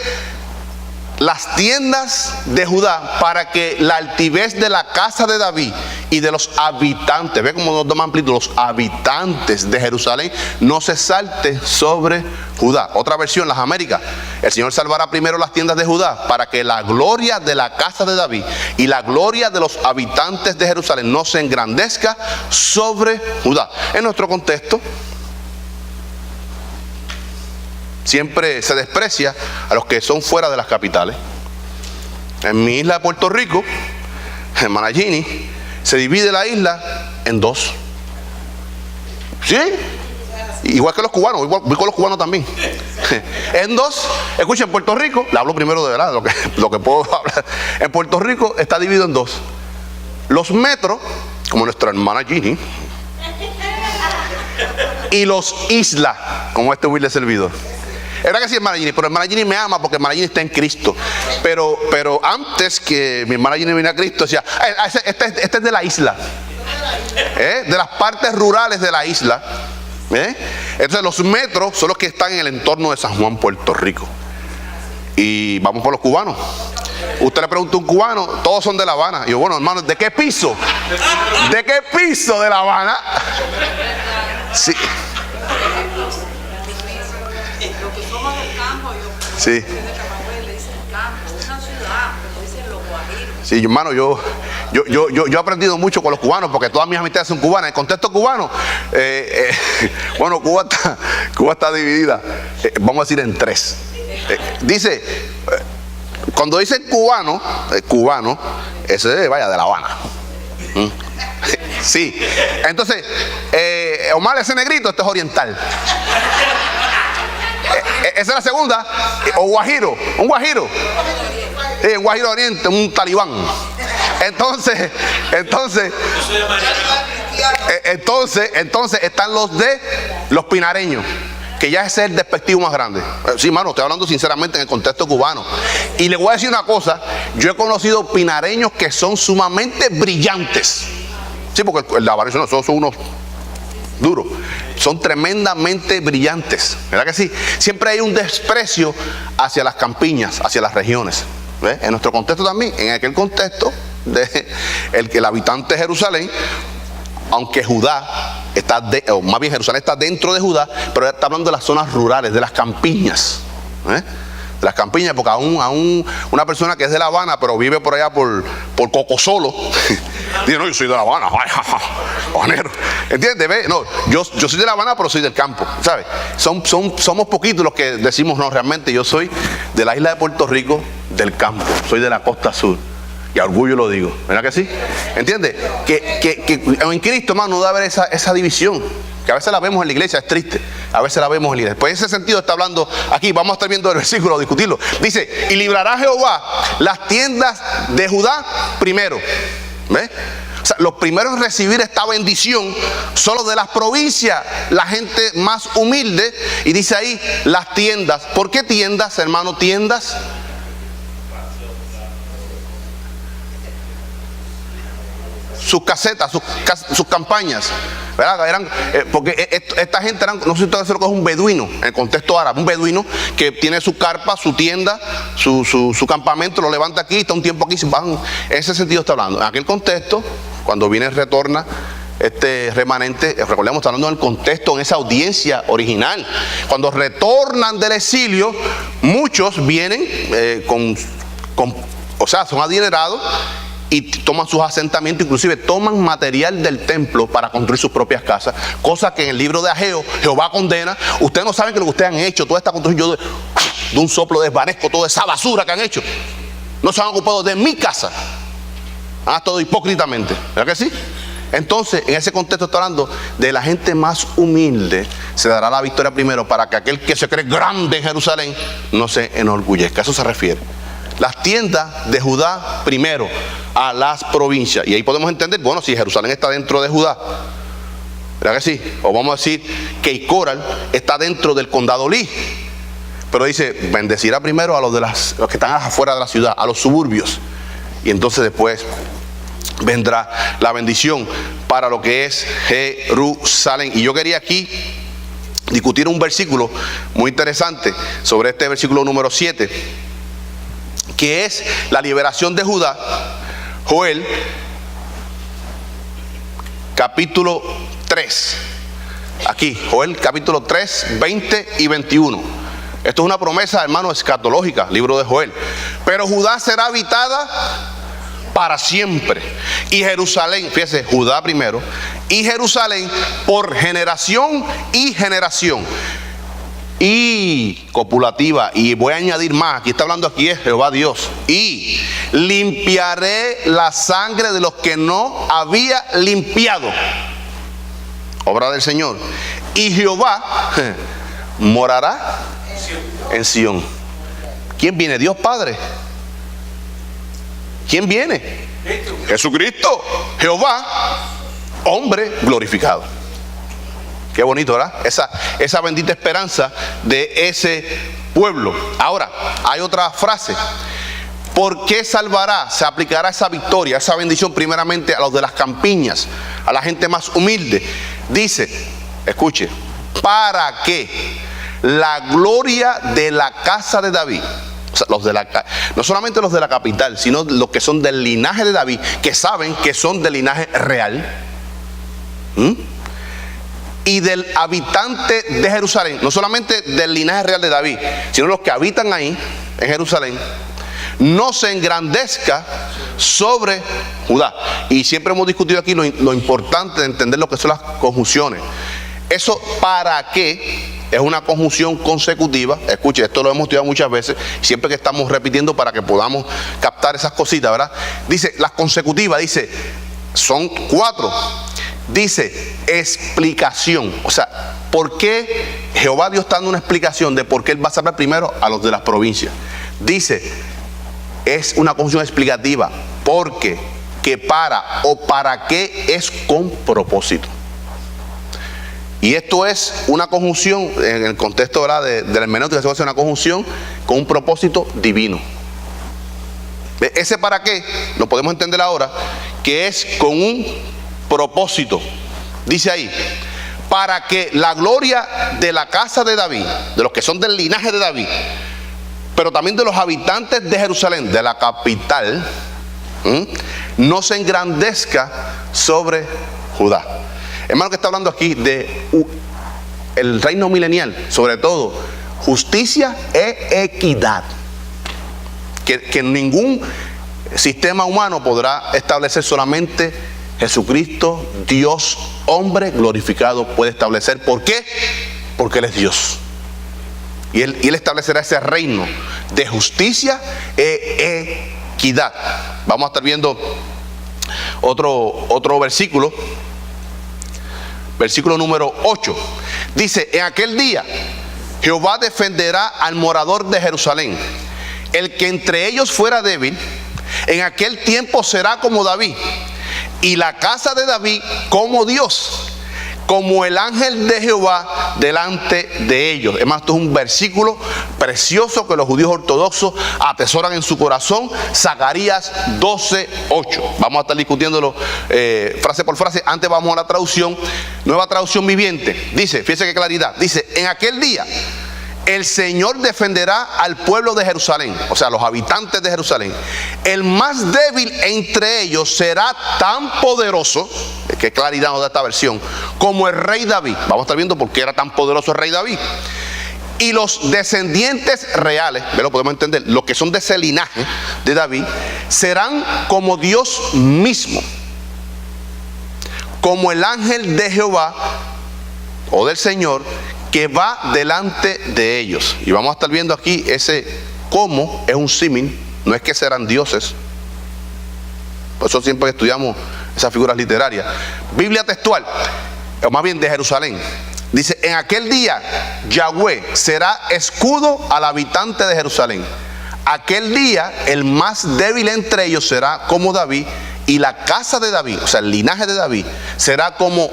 las tiendas de Judá, para que la altivez de la casa de David y de los habitantes, ve cómo nos da más amplitud, los habitantes de Jerusalén, no se salte sobre Judá. Otra versión, las Américas: el Señor salvará primero las tiendas de Judá, para que la gloria de la casa de David y la gloria de los habitantes de Jerusalén no se engrandezca sobre Judá. En nuestro contexto, siempre se desprecia a los que son fuera de las capitales. En mi isla de Puerto Rico, en Managini, se divide la isla en dos. ¿Sí? Igual que los cubanos, voy con los cubanos también. En dos. Escuchen, en Puerto Rico, le hablo primero de verdad, lo que puedo hablar. En Puerto Rico está dividido en dos: los metros, como nuestra hermana Gini, y los islas, como este humilde servidor. Era que sí, hermana Gini, pero hermana Gini me ama porque hermana Gini está en Cristo. Pero antes que mi hermana Gini viniera a Cristo, decía, este es de la isla, de las partes rurales de la isla. Entonces los metros son los que están en el entorno de San Juan, Puerto Rico. Y vamos por los cubanos. Usted le pregunta a un cubano, todos son de La Habana. Y yo, bueno, hermano, ¿de qué piso? ¿De qué piso de La Habana? Sí. Lo que somos del campo, Sí. de Camagüey le dicen campo, una ciudad, pero dicen los guajiros. Sí, hermano, yo he aprendido mucho con los cubanos, porque todas mis amistades son cubanas. En el contexto cubano, bueno, Cuba está dividida, vamos a decir, en tres. Dice, cuando dicen cubano, ese vaya de La Habana. Sí. Entonces, Omar, ese negrito, este es oriental. Esa es la segunda. O guajiro, un guajiro. Un guajiro oriente, un talibán. Entonces están los pinareños. que ya ese es el despectivo más grande. Sí, mano, estoy hablando sinceramente en el contexto cubano. Y le voy a decir una cosa, yo he conocido pinareños que son sumamente brillantes. Sí, porque el Lavarecio no, son unos duros. Son tremendamente brillantes, ¿verdad que sí? Siempre hay un desprecio hacia las campiñas, hacia las regiones. ¿Ves? En nuestro contexto también, en aquel contexto el habitante de Jerusalén, aunque Judá está, o más bien Jerusalén está dentro de Judá, pero está hablando de las zonas rurales, de las campiñas, de las campiñas, porque aún una persona que es de La Habana, pero vive por allá por Cocosolo, dice, no, yo soy de La Habana, habanero, ¿entiendes? ¿Ves? No, yo soy de La Habana, pero soy del campo, ¿sabes? Somos poquitos los que decimos, no, realmente yo soy de la isla de Puerto Rico, del campo, soy de la costa sur. Y a orgullo lo digo, ¿verdad que sí? ¿Entiendes? Que en Cristo, hermano, no debe haber esa división, que a veces la vemos en la iglesia, es triste, a veces la vemos en la iglesia. Pues en ese sentido está hablando aquí, vamos a estar viendo el versículo, discutirlo. Dice, y librará Jehová las tiendas de Judá primero. ¿Ves? O sea, los primeros en recibir esta bendición son los de las provincias, la gente más humilde. Y dice ahí, las tiendas. ¿Por qué tiendas, hermano? Tiendas. Sus casetas, sus campañas, ¿verdad? Eran, porque esta gente eran, no sé si ustedes saben lo que es un beduino, en el contexto árabe, un beduino que tiene su carpa, su tienda, su campamento, lo levanta aquí, está un tiempo aquí, se van. En ese sentido está hablando. En aquel contexto, cuando viene retorna este remanente, recordemos, está hablando del contexto, en esa audiencia original. Cuando retornan del exilio, muchos vienen o sea, son adinerados, y toman sus asentamientos, inclusive toman material del templo para construir sus propias casas, cosa que en el libro de Ageo Jehová condena. Ustedes no saben que lo que ustedes han hecho, toda esta construcción, yo de un soplo desvanezco toda esa basura que han hecho. No se han ocupado de mi casa, todo hipócritamente, ¿verdad que sí? Entonces, en ese contexto está hablando de la gente más humilde. Se dará la victoria primero para que aquel que se cree grande en Jerusalén no se enorgullezca. A eso se refiere. Las tiendas de Judá primero, a las provincias. Y ahí podemos entender, bueno, si Jerusalén está dentro de Judá, ¿verdad que sí? O vamos a decir que Icoral está dentro del condado Lee. Pero dice, bendecirá primero a los que están afuera de la ciudad, a los suburbios. Y entonces después vendrá la bendición para lo que es Jerusalén. Y yo quería aquí discutir un versículo muy interesante sobre este versículo número 7, que es la liberación de Judá. Joel, capítulo 3. Aquí, Joel, capítulo 3, 20 y 21. Esto es una promesa, hermano, escatológica, libro de Joel. Pero Judá será habitada para siempre. Y Jerusalén, fíjese, Judá primero, y Jerusalén por generación y generación. Y copulativa, y voy a añadir más, aquí está hablando, aquí es Jehová Dios. Y limpiaré la sangre de los que no había limpiado, obra del Señor. Y Jehová morará en Sión. ¿Quién viene? Dios Padre. ¿Quién viene? Jesucristo. Jehová, hombre glorificado. Qué bonito, ¿verdad? Esa bendita esperanza de ese pueblo. Ahora, hay otra frase. ¿Por qué salvará? Se aplicará esa victoria, esa bendición primeramente a los de las campiñas, a la gente más humilde. Dice, escuche, para que la gloria de la casa de David, o sea, no solamente los de la capital, sino los que son del linaje de David, que saben que son del linaje real, y del habitante de Jerusalén, no solamente del linaje real de David, sino los que habitan ahí en Jerusalén, no se engrandezca sobre Judá. Y siempre hemos discutido aquí lo importante de entender lo que son las conjunciones. Eso, para qué, es una conjunción consecutiva. Escuche, esto lo hemos estudiado muchas veces, siempre que estamos repitiendo para que podamos captar esas cositas, ¿verdad? Dice, las consecutivas, dice, son 4. Dice, explicación. O sea, ¿por qué Jehová Dios está dando una explicación de por qué Él va a salvar primero a los de las provincias? Dice, es una conjunción explicativa. Porque, que, para qué es con propósito. Y esto es una conjunción, en el contexto, ¿verdad?, de la hermenéutica, se hace una conjunción con un propósito divino. Ese para qué lo podemos entender ahora, que es con un propósito. Dice ahí, para que la gloria de la casa de David, de los que son del linaje de David, pero también de los habitantes de Jerusalén, de la capital, no se engrandezca sobre Judá. Hermano, que está hablando aquí de el reino milenial, sobre todo justicia e equidad, que ningún sistema humano podrá establecer. Solamente Jesucristo, Dios, hombre glorificado, puede establecer. ¿Por qué? Porque Él es Dios. Y Él establecerá ese reino de justicia e equidad. Vamos a estar viendo otro versículo. Versículo número 8. Dice, en aquel día Jehová defenderá al morador de Jerusalén. El que entre ellos fuera débil, en aquel tiempo será como David. Y la casa de David como Dios, como el ángel de Jehová delante de ellos. Además, esto es un versículo precioso que los judíos ortodoxos atesoran en su corazón. Zacarías 12:8. Vamos a estar discutiéndolo frase por frase. Antes vamos a la traducción, Nueva Traducción Viviente. Dice, fíjense qué claridad. Dice, en aquel día el Señor defenderá al pueblo de Jerusalén, o sea, los habitantes de Jerusalén. El más débil entre ellos será tan poderoso, qué claridad nos da esta versión, como el rey David. Vamos a estar viendo por qué era tan poderoso el rey David. Y los descendientes reales, lo podemos entender, los que son de ese linaje de David, serán como Dios mismo, como el ángel de Jehová o del Señor, que va delante de ellos. Y vamos a estar viendo aquí ese cómo es un símil, no es que serán dioses. Por eso siempre estudiamos esas figuras literarias. Biblia textual, o más bien de Jerusalén. Dice, en aquel día Yahweh será escudo al habitante de Jerusalén. Aquel día el más débil entre ellos será como David, y la casa de David, o sea, el linaje de David, será como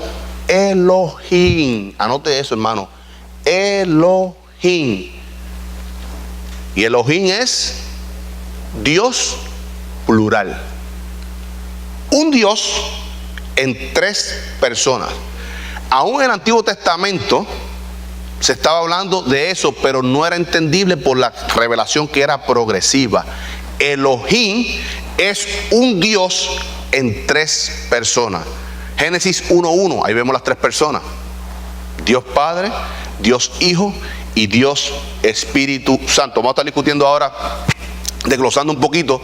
Elohim. Anote eso, hermano. Elohim. Y Elohim es Dios plural. Un Dios en tres personas. Aún en el Antiguo Testamento se estaba hablando de eso, pero no era entendible por la revelación que era progresiva. Elohim es un Dios en tres personas. Génesis 1:1, ahí vemos las tres personas. Dios Padre, Dios Hijo y Dios Espíritu Santo. Vamos a estar discutiendo ahora, desglosando un poquito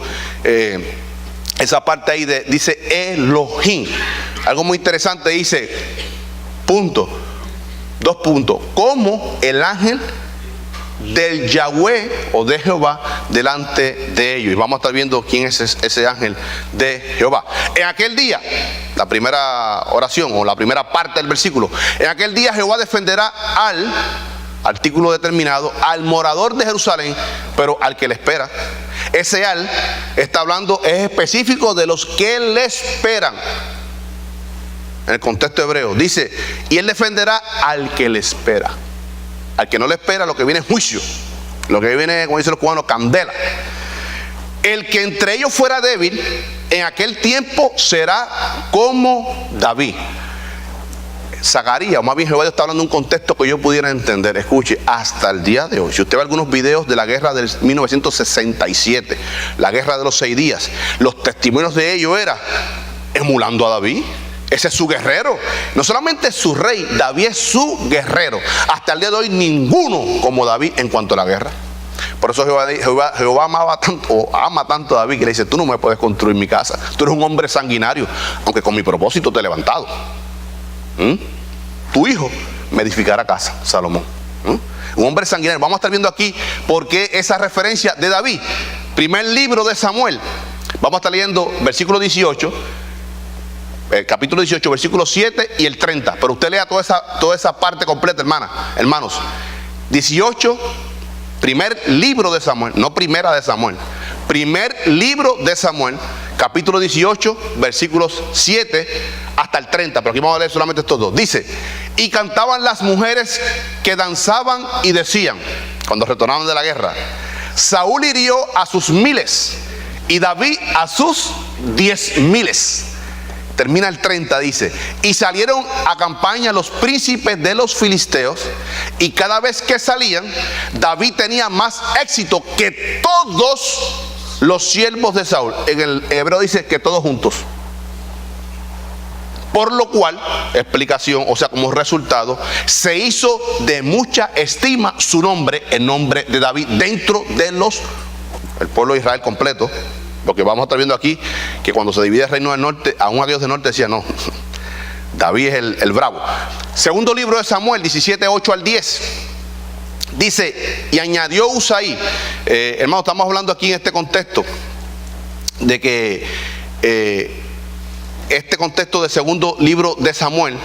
esa parte ahí dice Elohim. Algo muy interesante dice, dos puntos, como el ángel del Yahweh o de Jehová delante de ellos. Y vamos a estar viendo quién es ese ángel de Jehová. En aquel día, la primera oración o la primera parte del versículo, en aquel día Jehová defenderá al, artículo determinado, al morador de Jerusalén, pero al que le espera. Ese al está hablando, es específico de los que le esperan. En el contexto hebreo dice, y él defenderá al que le espera. Al que no le espera, lo que viene es juicio, lo que viene, como dicen los cubanos, candela. El que entre ellos fuera débil, en aquel tiempo será como David. Zacarías, o más bien Jehová está hablando de un contexto que yo pudiera entender. Escuche, hasta el día de hoy, si usted ve algunos videos de la guerra del 1967, la guerra de los 6 días, los testimonios de ellos eran emulando a David. Ese es su guerrero. No solamente es su rey, David es su guerrero. Hasta el día de hoy ninguno como David en cuanto a la guerra. Por eso Jehová amaba tanto, o ama tanto a David, que le dice, tú no me puedes construir mi casa. Tú eres un hombre sanguinario, aunque con mi propósito te he levantado. Tu hijo me edificará casa, Salomón. Un hombre sanguinario. Vamos a estar viendo aquí por qué esa referencia de David. Primer libro de Samuel. Vamos a estar leyendo versículo 18. Capítulo 18, versículos 7 y el 30. Pero usted lea toda esa parte completa, hermanos. 18, primer libro de Samuel, no primera de Samuel. Primer libro de Samuel, capítulo 18, versículos 7 hasta el 30. Pero aquí vamos a leer solamente estos dos. Dice, Y cantaban las mujeres que danzaban y decían, cuando retornaban de la guerra: Saúl hirió a sus 1000 y David a sus 10.000. Termina el 30, dice: y salieron a campaña los príncipes de los filisteos, y cada vez que salían, David tenía más éxito que todos los siervos de Saúl. En el hebreo dice que todos juntos. Por lo cual, explicación, o sea, como resultado, se hizo de mucha estima su nombre, el nombre de David, dentro de el pueblo de Israel completo. Porque vamos a estar viendo aquí que cuando se divide el reino del norte, aún aquellos del norte decían: no, David es el bravo. Segundo libro de Samuel 17, 8 al 10. Dice: y añadió Usaí. Hermano, estamos hablando aquí en este contexto de que este contexto del segundo libro de Samuel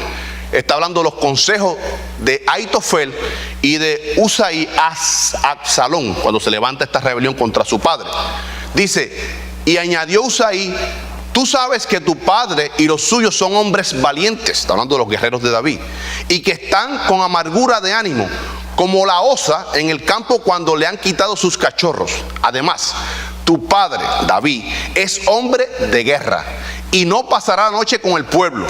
está hablando de los consejos de Aitofel y de Usaí a Absalón cuando se levanta esta rebelión contra su padre. Dice: y añadió Usaí: tú sabes que tu padre y los suyos son hombres valientes, está hablando de los guerreros de David, y que están con amargura de ánimo, como la osa en el campo cuando le han quitado sus cachorros. Además, tu padre, David, es hombre de guerra y no pasará la noche con el pueblo.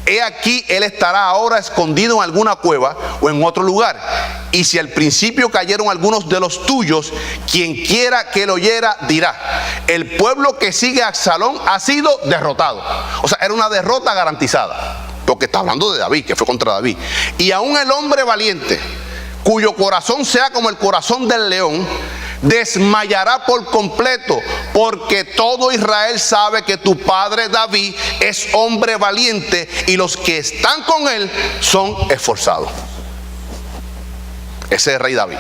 He aquí, él estará ahora escondido en alguna cueva o en otro lugar. Y si al principio cayeron algunos de los tuyos, quien quiera que lo oyera dirá: el pueblo que sigue a Absalón ha sido derrotado. O sea, era una derrota garantizada, porque está hablando de David, que fue contra David. Y aún el hombre valiente, cuyo corazón sea como el corazón del león, desmayará por completo, porque todo Israel sabe que tu padre David es hombre valiente y los que están con él son esforzados. Ese es el rey David.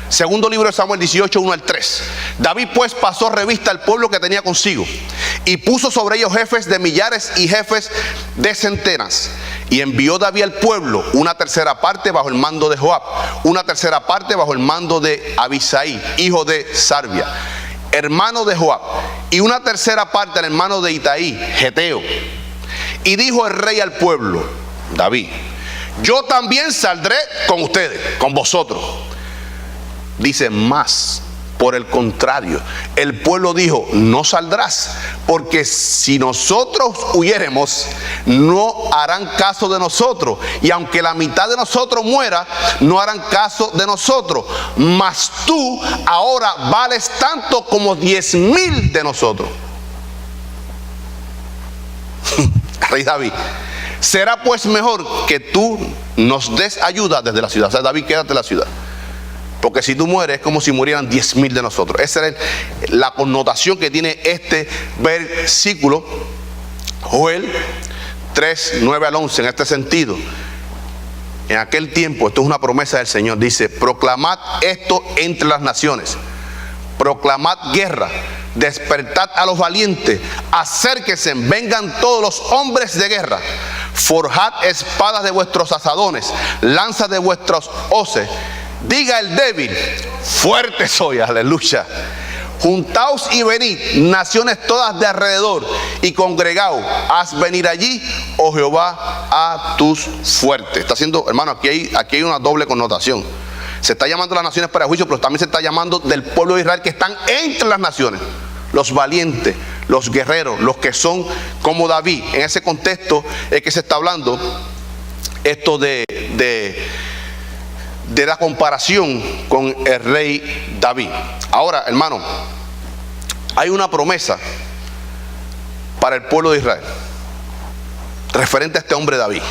Segundo libro de Samuel 18, 1 al 3. David pues pasó revista al pueblo que tenía consigo y puso sobre ellos jefes de millares y jefes de centenas. Y envió David al pueblo una tercera parte bajo el mando de Joab, una tercera parte bajo el mando de Abisai, hijo de Sarbia, hermano de Joab, y una tercera parte al hermano de Itaí, Geteo. Y dijo el rey al pueblo, David: yo también saldré con ustedes, con vosotros. Dice: más, por el contrario, el pueblo dijo: no saldrás, porque si nosotros huyéremos, no harán caso de nosotros, y aunque la mitad de nosotros muera, no harán caso de nosotros. Mas tú ahora vales tanto como 10.000 de nosotros. Rey David: será pues mejor que tú nos des ayuda desde la ciudad. O sea, David, quédate en la ciudad, porque si tú mueres es como si murieran 10.000 de nosotros. Esa es la connotación que tiene este versículo. Joel 3, 9 al 11, en este sentido. En aquel tiempo, esto es una promesa del Señor, dice: proclamad esto entre las naciones, proclamad guerra, despertad a los valientes, acérquense, vengan todos los hombres de guerra, forjad espadas de vuestros asadones, lanzas de vuestros hoces. Diga el débil: fuerte soy. Aleluya. Juntaos y venid, naciones todas de alrededor, y congregaos, haz venir allí, oh Jehová, a tus fuertes. Está haciendo, hermano, aquí hay una doble connotación. Se está llamando a las naciones para juicio, pero también se está llamando del pueblo de Israel que están entre las naciones. Los valientes, los guerreros, los que son como David. En ese contexto es que se está hablando esto de la comparación con el rey David. Ahora, hermano, hay una promesa para el pueblo de Israel referente a este hombre David.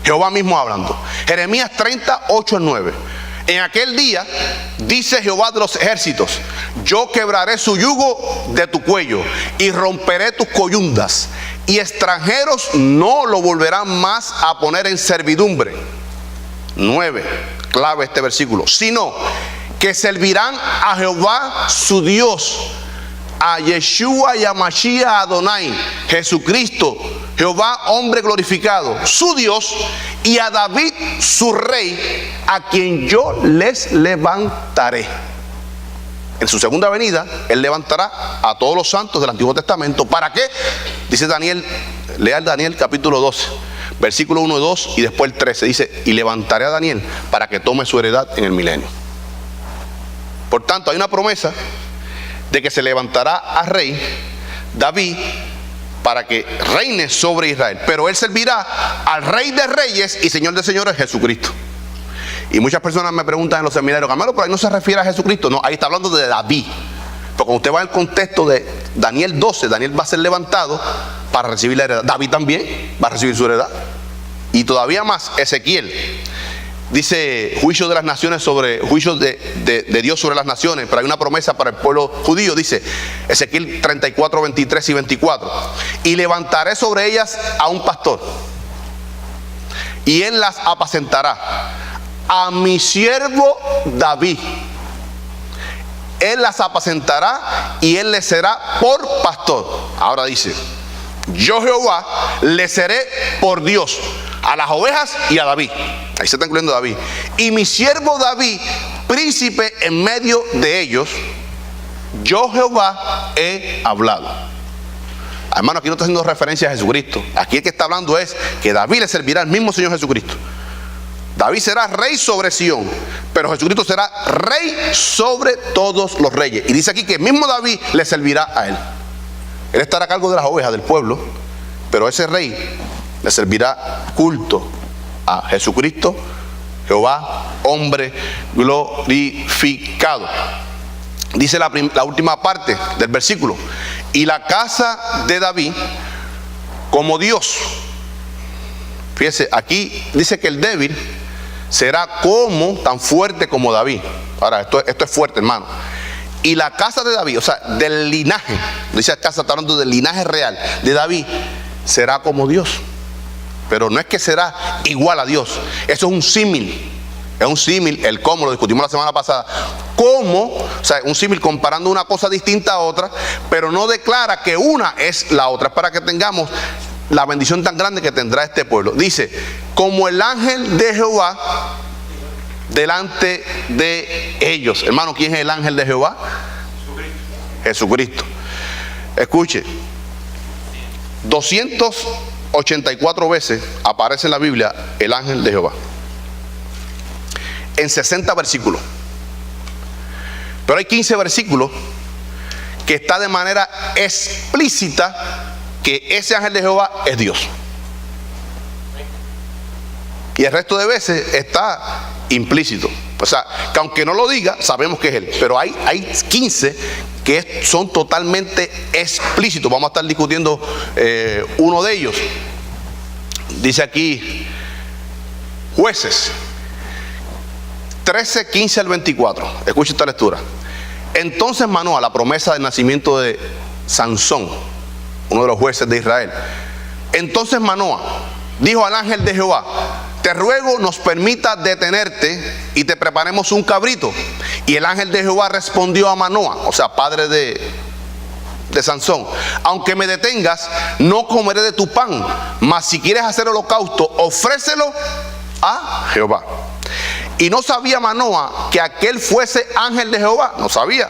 Jehová mismo hablando. Jeremías 30, 8 al 9. En aquel día, dice Jehová de los ejércitos: yo quebraré su yugo de tu cuello y romperé tus coyundas, y extranjeros no lo volverán más a poner en servidumbre. 9, clave este versículo: sino que servirán a Jehová su Dios, a Yeshua y a Mashiach Adonai, Jesucristo, Jehová hombre glorificado, su Dios, y a David su rey, a quien yo les levantaré. En su segunda venida, él levantará a todos los santos del Antiguo Testamento. ¿Para qué? Dice Daniel, lea el Daniel capítulo 12. Versículo 1, 2 y después el 13. Dice, y levantaré a Daniel para que tome su heredad en el milenio. Por tanto, hay una promesa de que se levantará a rey David para que reine sobre Israel. Pero él servirá al Rey de Reyes y Señor de Señores, Jesucristo. Y muchas personas me preguntan en los seminarios, Carmelo, pero ahí no se refiere a Jesucristo. No, ahí está hablando de David. Pero cuando usted va al contexto de Daniel 12, Daniel va a ser levantado para recibir la heredad. David también va a recibir su heredad. Y todavía más, Ezequiel dice juicio de las naciones sobre, juicio de Dios sobre las naciones, pero hay una promesa para el pueblo judío, dice Ezequiel 34, 23 y 24. Y levantaré sobre ellas a un pastor, y él las apacentará, a mi siervo David. Él las apacentará y él les será por pastor. Ahora dice, yo Jehová le seré por Dios a las ovejas y a David. Ahí se está incluyendo David. Y mi siervo David, príncipe en medio de ellos, yo Jehová he hablado. Hermano, aquí no está haciendo referencia a Jesucristo. Aquí el que está hablando es que David le servirá al mismo Señor Jesucristo. David será rey sobre Sión, pero Jesucristo será rey sobre todos los reyes. Y dice aquí que el mismo David le servirá a él. Él estará a cargo de las ovejas del pueblo, pero ese rey le servirá culto a Jesucristo, Jehová, hombre glorificado. Dice la última parte del versículo, y la casa de David como Dios. Fíjese, aquí dice que el débil será como, tan fuerte como David. Ahora, esto es fuerte, hermano. Y la casa de David, o sea, del linaje, dice casa, está hablando del linaje real de David, será como Dios. Pero no es que será igual a Dios. Eso es un símil. Es un símil, el cómo, lo discutimos la semana pasada. Cómo, o sea, un símil comparando una cosa distinta a otra, pero no declara que una es la otra. Es para que tengamos la bendición tan grande que tendrá este pueblo. Dice, como el ángel de Jehová delante de ellos. Hermano, ¿quién es el ángel de Jehová? Jesucristo. Escuche, 284 veces aparece en la Biblia el ángel de Jehová, en 60 versículos. Pero hay 15 versículos que está de manera explícita que ese ángel de Jehová es Dios. Y el resto de veces está implícito. O sea, que aunque no lo diga, sabemos que es Él. Pero hay 15 que son totalmente explícitos. Vamos a estar discutiendo uno de ellos. Dice aquí, Jueces 13, 15 al 24. Escucha esta lectura. Entonces Manoah, la promesa del nacimiento de Sansón, uno de los jueces de Israel. Entonces Manoah dijo al ángel de Jehová, te ruego nos permita detenerte y te preparemos un cabrito. Y el ángel de Jehová respondió a Manoah, o sea, padre de Sansón, aunque me detengas, no comeré de tu pan, mas si quieres hacer holocausto, ofrécelo a Jehová. Y no sabía Manoah que aquel fuese ángel de Jehová, no sabía.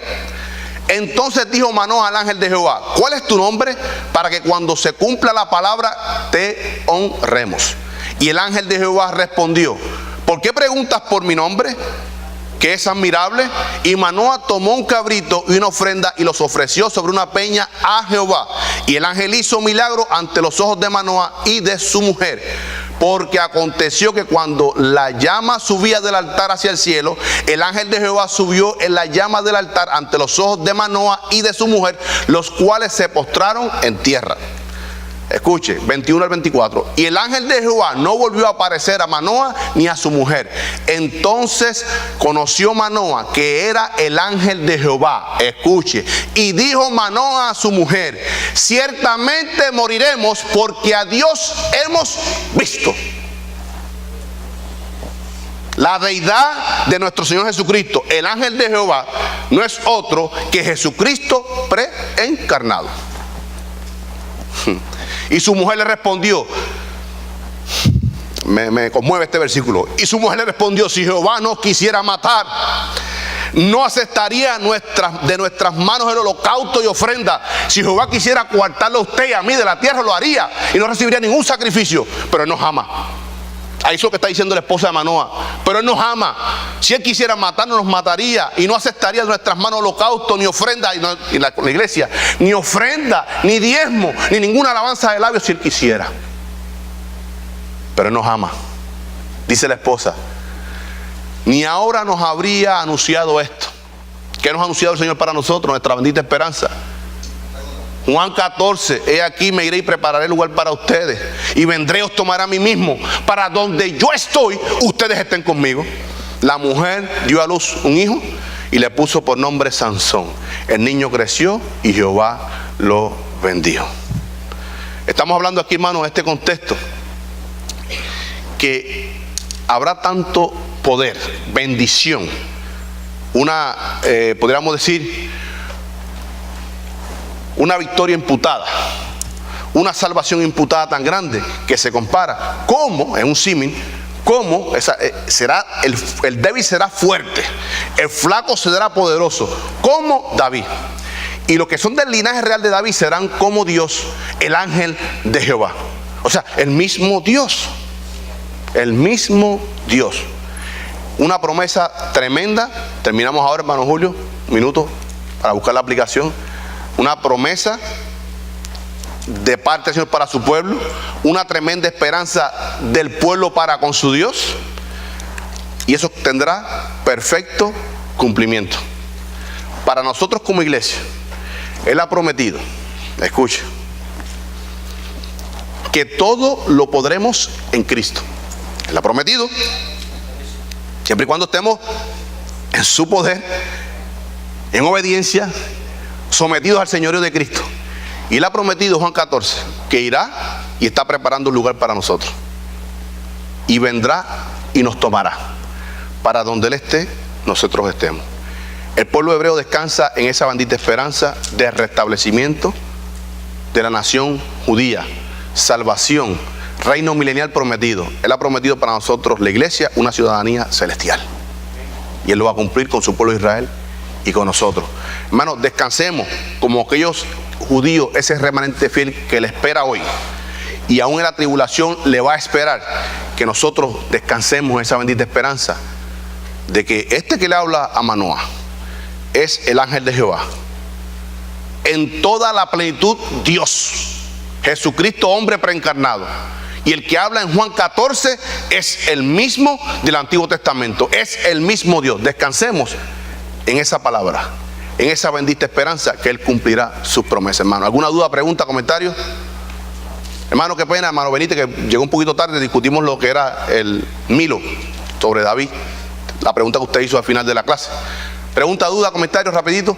Entonces dijo Manoah al ángel de Jehová, ¿cuál es tu nombre? Para que cuando se cumpla la palabra te honremos. Y el ángel de Jehová respondió, ¿por qué preguntas por mi nombre, que es admirable? Y Manoah tomó un cabrito y una ofrenda y los ofreció sobre una peña a Jehová. Y el ángel hizo milagro ante los ojos de Manoah y de su mujer. Porque aconteció que cuando la llama subía del altar hacia el cielo, el ángel de Jehová subió en la llama del altar ante los ojos de Manoah y de su mujer, los cuales se postraron en tierra. Escuche, 21 al 24. Y el ángel de Jehová no volvió a aparecer a Manoah ni a su mujer. Entonces conoció Manoah que era el ángel de Jehová. Escuche. Y dijo Manoah a su mujer, ciertamente moriremos porque a Dios hemos visto. La deidad de nuestro Señor Jesucristo, el ángel de Jehová, no es otro que Jesucristo preencarnado. Y su mujer le respondió, me conmueve este versículo, y su mujer le respondió, si Jehová nos quisiera matar, no aceptaría de nuestras manos el holocausto y ofrenda. Si Jehová quisiera coartarlo a usted y a mí de la tierra, lo haría y no recibiría ningún sacrificio. Pero Él nos ama. Ahí es lo que está diciendo la esposa de Manoah. Pero Él nos ama. Si Él quisiera matarnos, nos mataría y no aceptaría de nuestras manos holocausto ni ofrenda, y la iglesia, ni ofrenda, ni diezmo, ni ninguna alabanza de labios si Él quisiera. Pero Él nos ama. Dice la esposa: ni ahora nos habría anunciado esto. ¿Qué nos ha anunciado el Señor para nosotros? Nuestra bendita esperanza. Juan 14, he aquí me iré y prepararé lugar para ustedes, y vendré y os tomaré a mí mismo, para donde yo estoy, ustedes estén conmigo. La mujer dio a luz un hijo y le puso por nombre Sansón. El niño creció y Jehová lo bendijo. Estamos hablando aquí, hermanos, en este contexto, que habrá tanto poder, bendición, podríamos decir, una victoria imputada, una salvación imputada tan grande que se compara como, en un símil, como será el débil será fuerte, el flaco será poderoso, como David. Y los que son del linaje real de David serán como Dios, el ángel de Jehová. O sea, el mismo Dios. El mismo Dios. Una promesa tremenda. Terminamos ahora, hermano Julio, un minuto para buscar la aplicación. Una promesa de parte del Señor para su pueblo. Una tremenda esperanza del pueblo para con su Dios. Y eso tendrá perfecto cumplimiento. Para nosotros como iglesia, Él ha prometido, escuche, que todo lo podremos en Cristo. Él ha prometido, siempre y cuando estemos en su poder, en obediencia, sometidos al señorío de Cristo. Y Él ha prometido, Juan 14, que irá y está preparando un lugar para nosotros. Y vendrá y nos tomará. Para donde Él esté, nosotros estemos. El pueblo hebreo descansa en esa bendita esperanza de restablecimiento de la nación judía, salvación, reino milenial prometido. Él ha prometido para nosotros, la iglesia, una ciudadanía celestial. Y Él lo va a cumplir con su pueblo Israel y con nosotros. Hermanos, descansemos como aquellos judíos, ese remanente fiel que le espera hoy. Y aún en la tribulación le va a esperar, que nosotros descansemos en esa bendita esperanza de que este que le habla a Manoah es el ángel de Jehová. En toda la plenitud, Dios. Jesucristo, hombre preencarnado. Y el que habla en Juan 14 es el mismo del Antiguo Testamento. Es el mismo Dios. Descansemos en esa palabra, en esa bendita esperanza que Él cumplirá sus promesas, hermano. ¿Alguna duda, pregunta, comentario? Hermano, qué pena, hermano Benítez, que llegó un poquito tarde. Discutimos lo que era el Milo sobre David. La pregunta que usted hizo al final de la clase. Pregunta, duda, comentario, rapidito.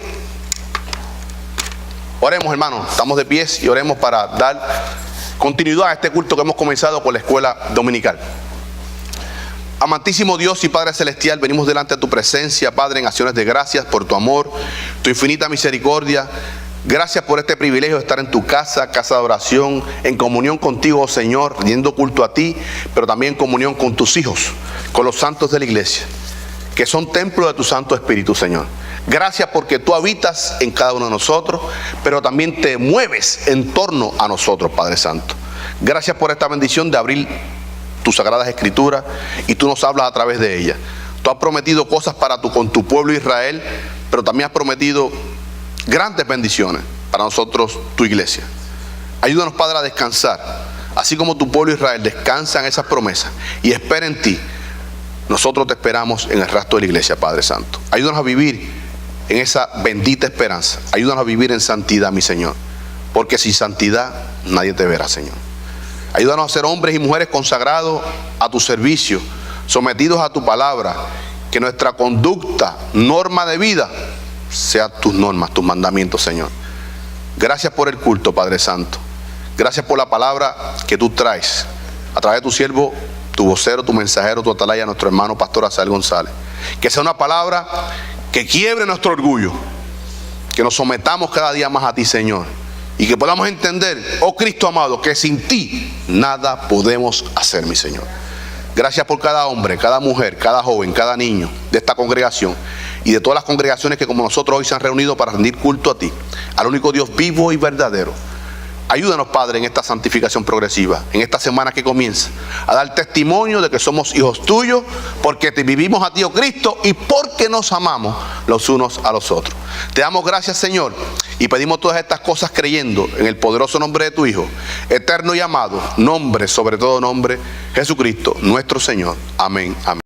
Oremos, hermano. Estamos de pies y oremos para dar continuidad a este culto que hemos comenzado con la escuela dominical. Amantísimo Dios y Padre Celestial, venimos delante de tu presencia, Padre, en acciones de gracias por tu amor, tu infinita misericordia. Gracias por este privilegio de estar en tu casa, casa de oración, en comunión contigo, oh Señor, rindiendo culto a ti, pero también en comunión con tus hijos, con los santos de la iglesia, que son templo de tu Santo Espíritu, Señor. Gracias porque tú habitas en cada uno de nosotros, pero también te mueves en torno a nosotros, Padre Santo. Gracias por esta bendición de abrir tus sagradas escrituras y tú nos hablas a través de ellas. Tú has prometido cosas con tu pueblo Israel, pero también has prometido grandes bendiciones para nosotros, tu iglesia. Ayúdanos, Padre, a descansar, así como tu pueblo Israel descansa en esas promesas y espera en ti. Nosotros te esperamos en el resto de la iglesia, Padre Santo. Ayúdanos a vivir en esa bendita esperanza. Ayúdanos a vivir en santidad, mi Señor, porque sin santidad nadie te verá, Señor. Ayúdanos a ser hombres y mujeres consagrados a tu servicio, sometidos a tu palabra, que nuestra conducta, norma de vida, sea tus normas, tus mandamientos, Señor. Gracias por el culto, Padre Santo. Gracias por la palabra que tú traes a través de tu siervo, tu vocero, tu mensajero, tu atalaya, nuestro hermano Pastor Asael González. Que sea una palabra que quiebre nuestro orgullo, que nos sometamos cada día más a ti, Señor, y que podamos entender, oh Cristo amado, que sin ti nada podemos hacer, mi Señor. Gracias por cada hombre, cada mujer, cada joven, cada niño de esta congregación, y de todas las congregaciones que como nosotros hoy se han reunido para rendir culto a ti, al único Dios vivo y verdadero. Ayúdanos, Padre, en esta santificación progresiva, en esta semana que comienza, a dar testimonio de que somos hijos tuyos, porque te vivimos a ti, oh Cristo, y porque nos amamos los unos a los otros. Te damos gracias, Señor, y pedimos todas estas cosas creyendo en el poderoso nombre de tu Hijo, eterno y amado, nombre sobre todo nombre, Jesucristo, nuestro Señor. Amén, amén.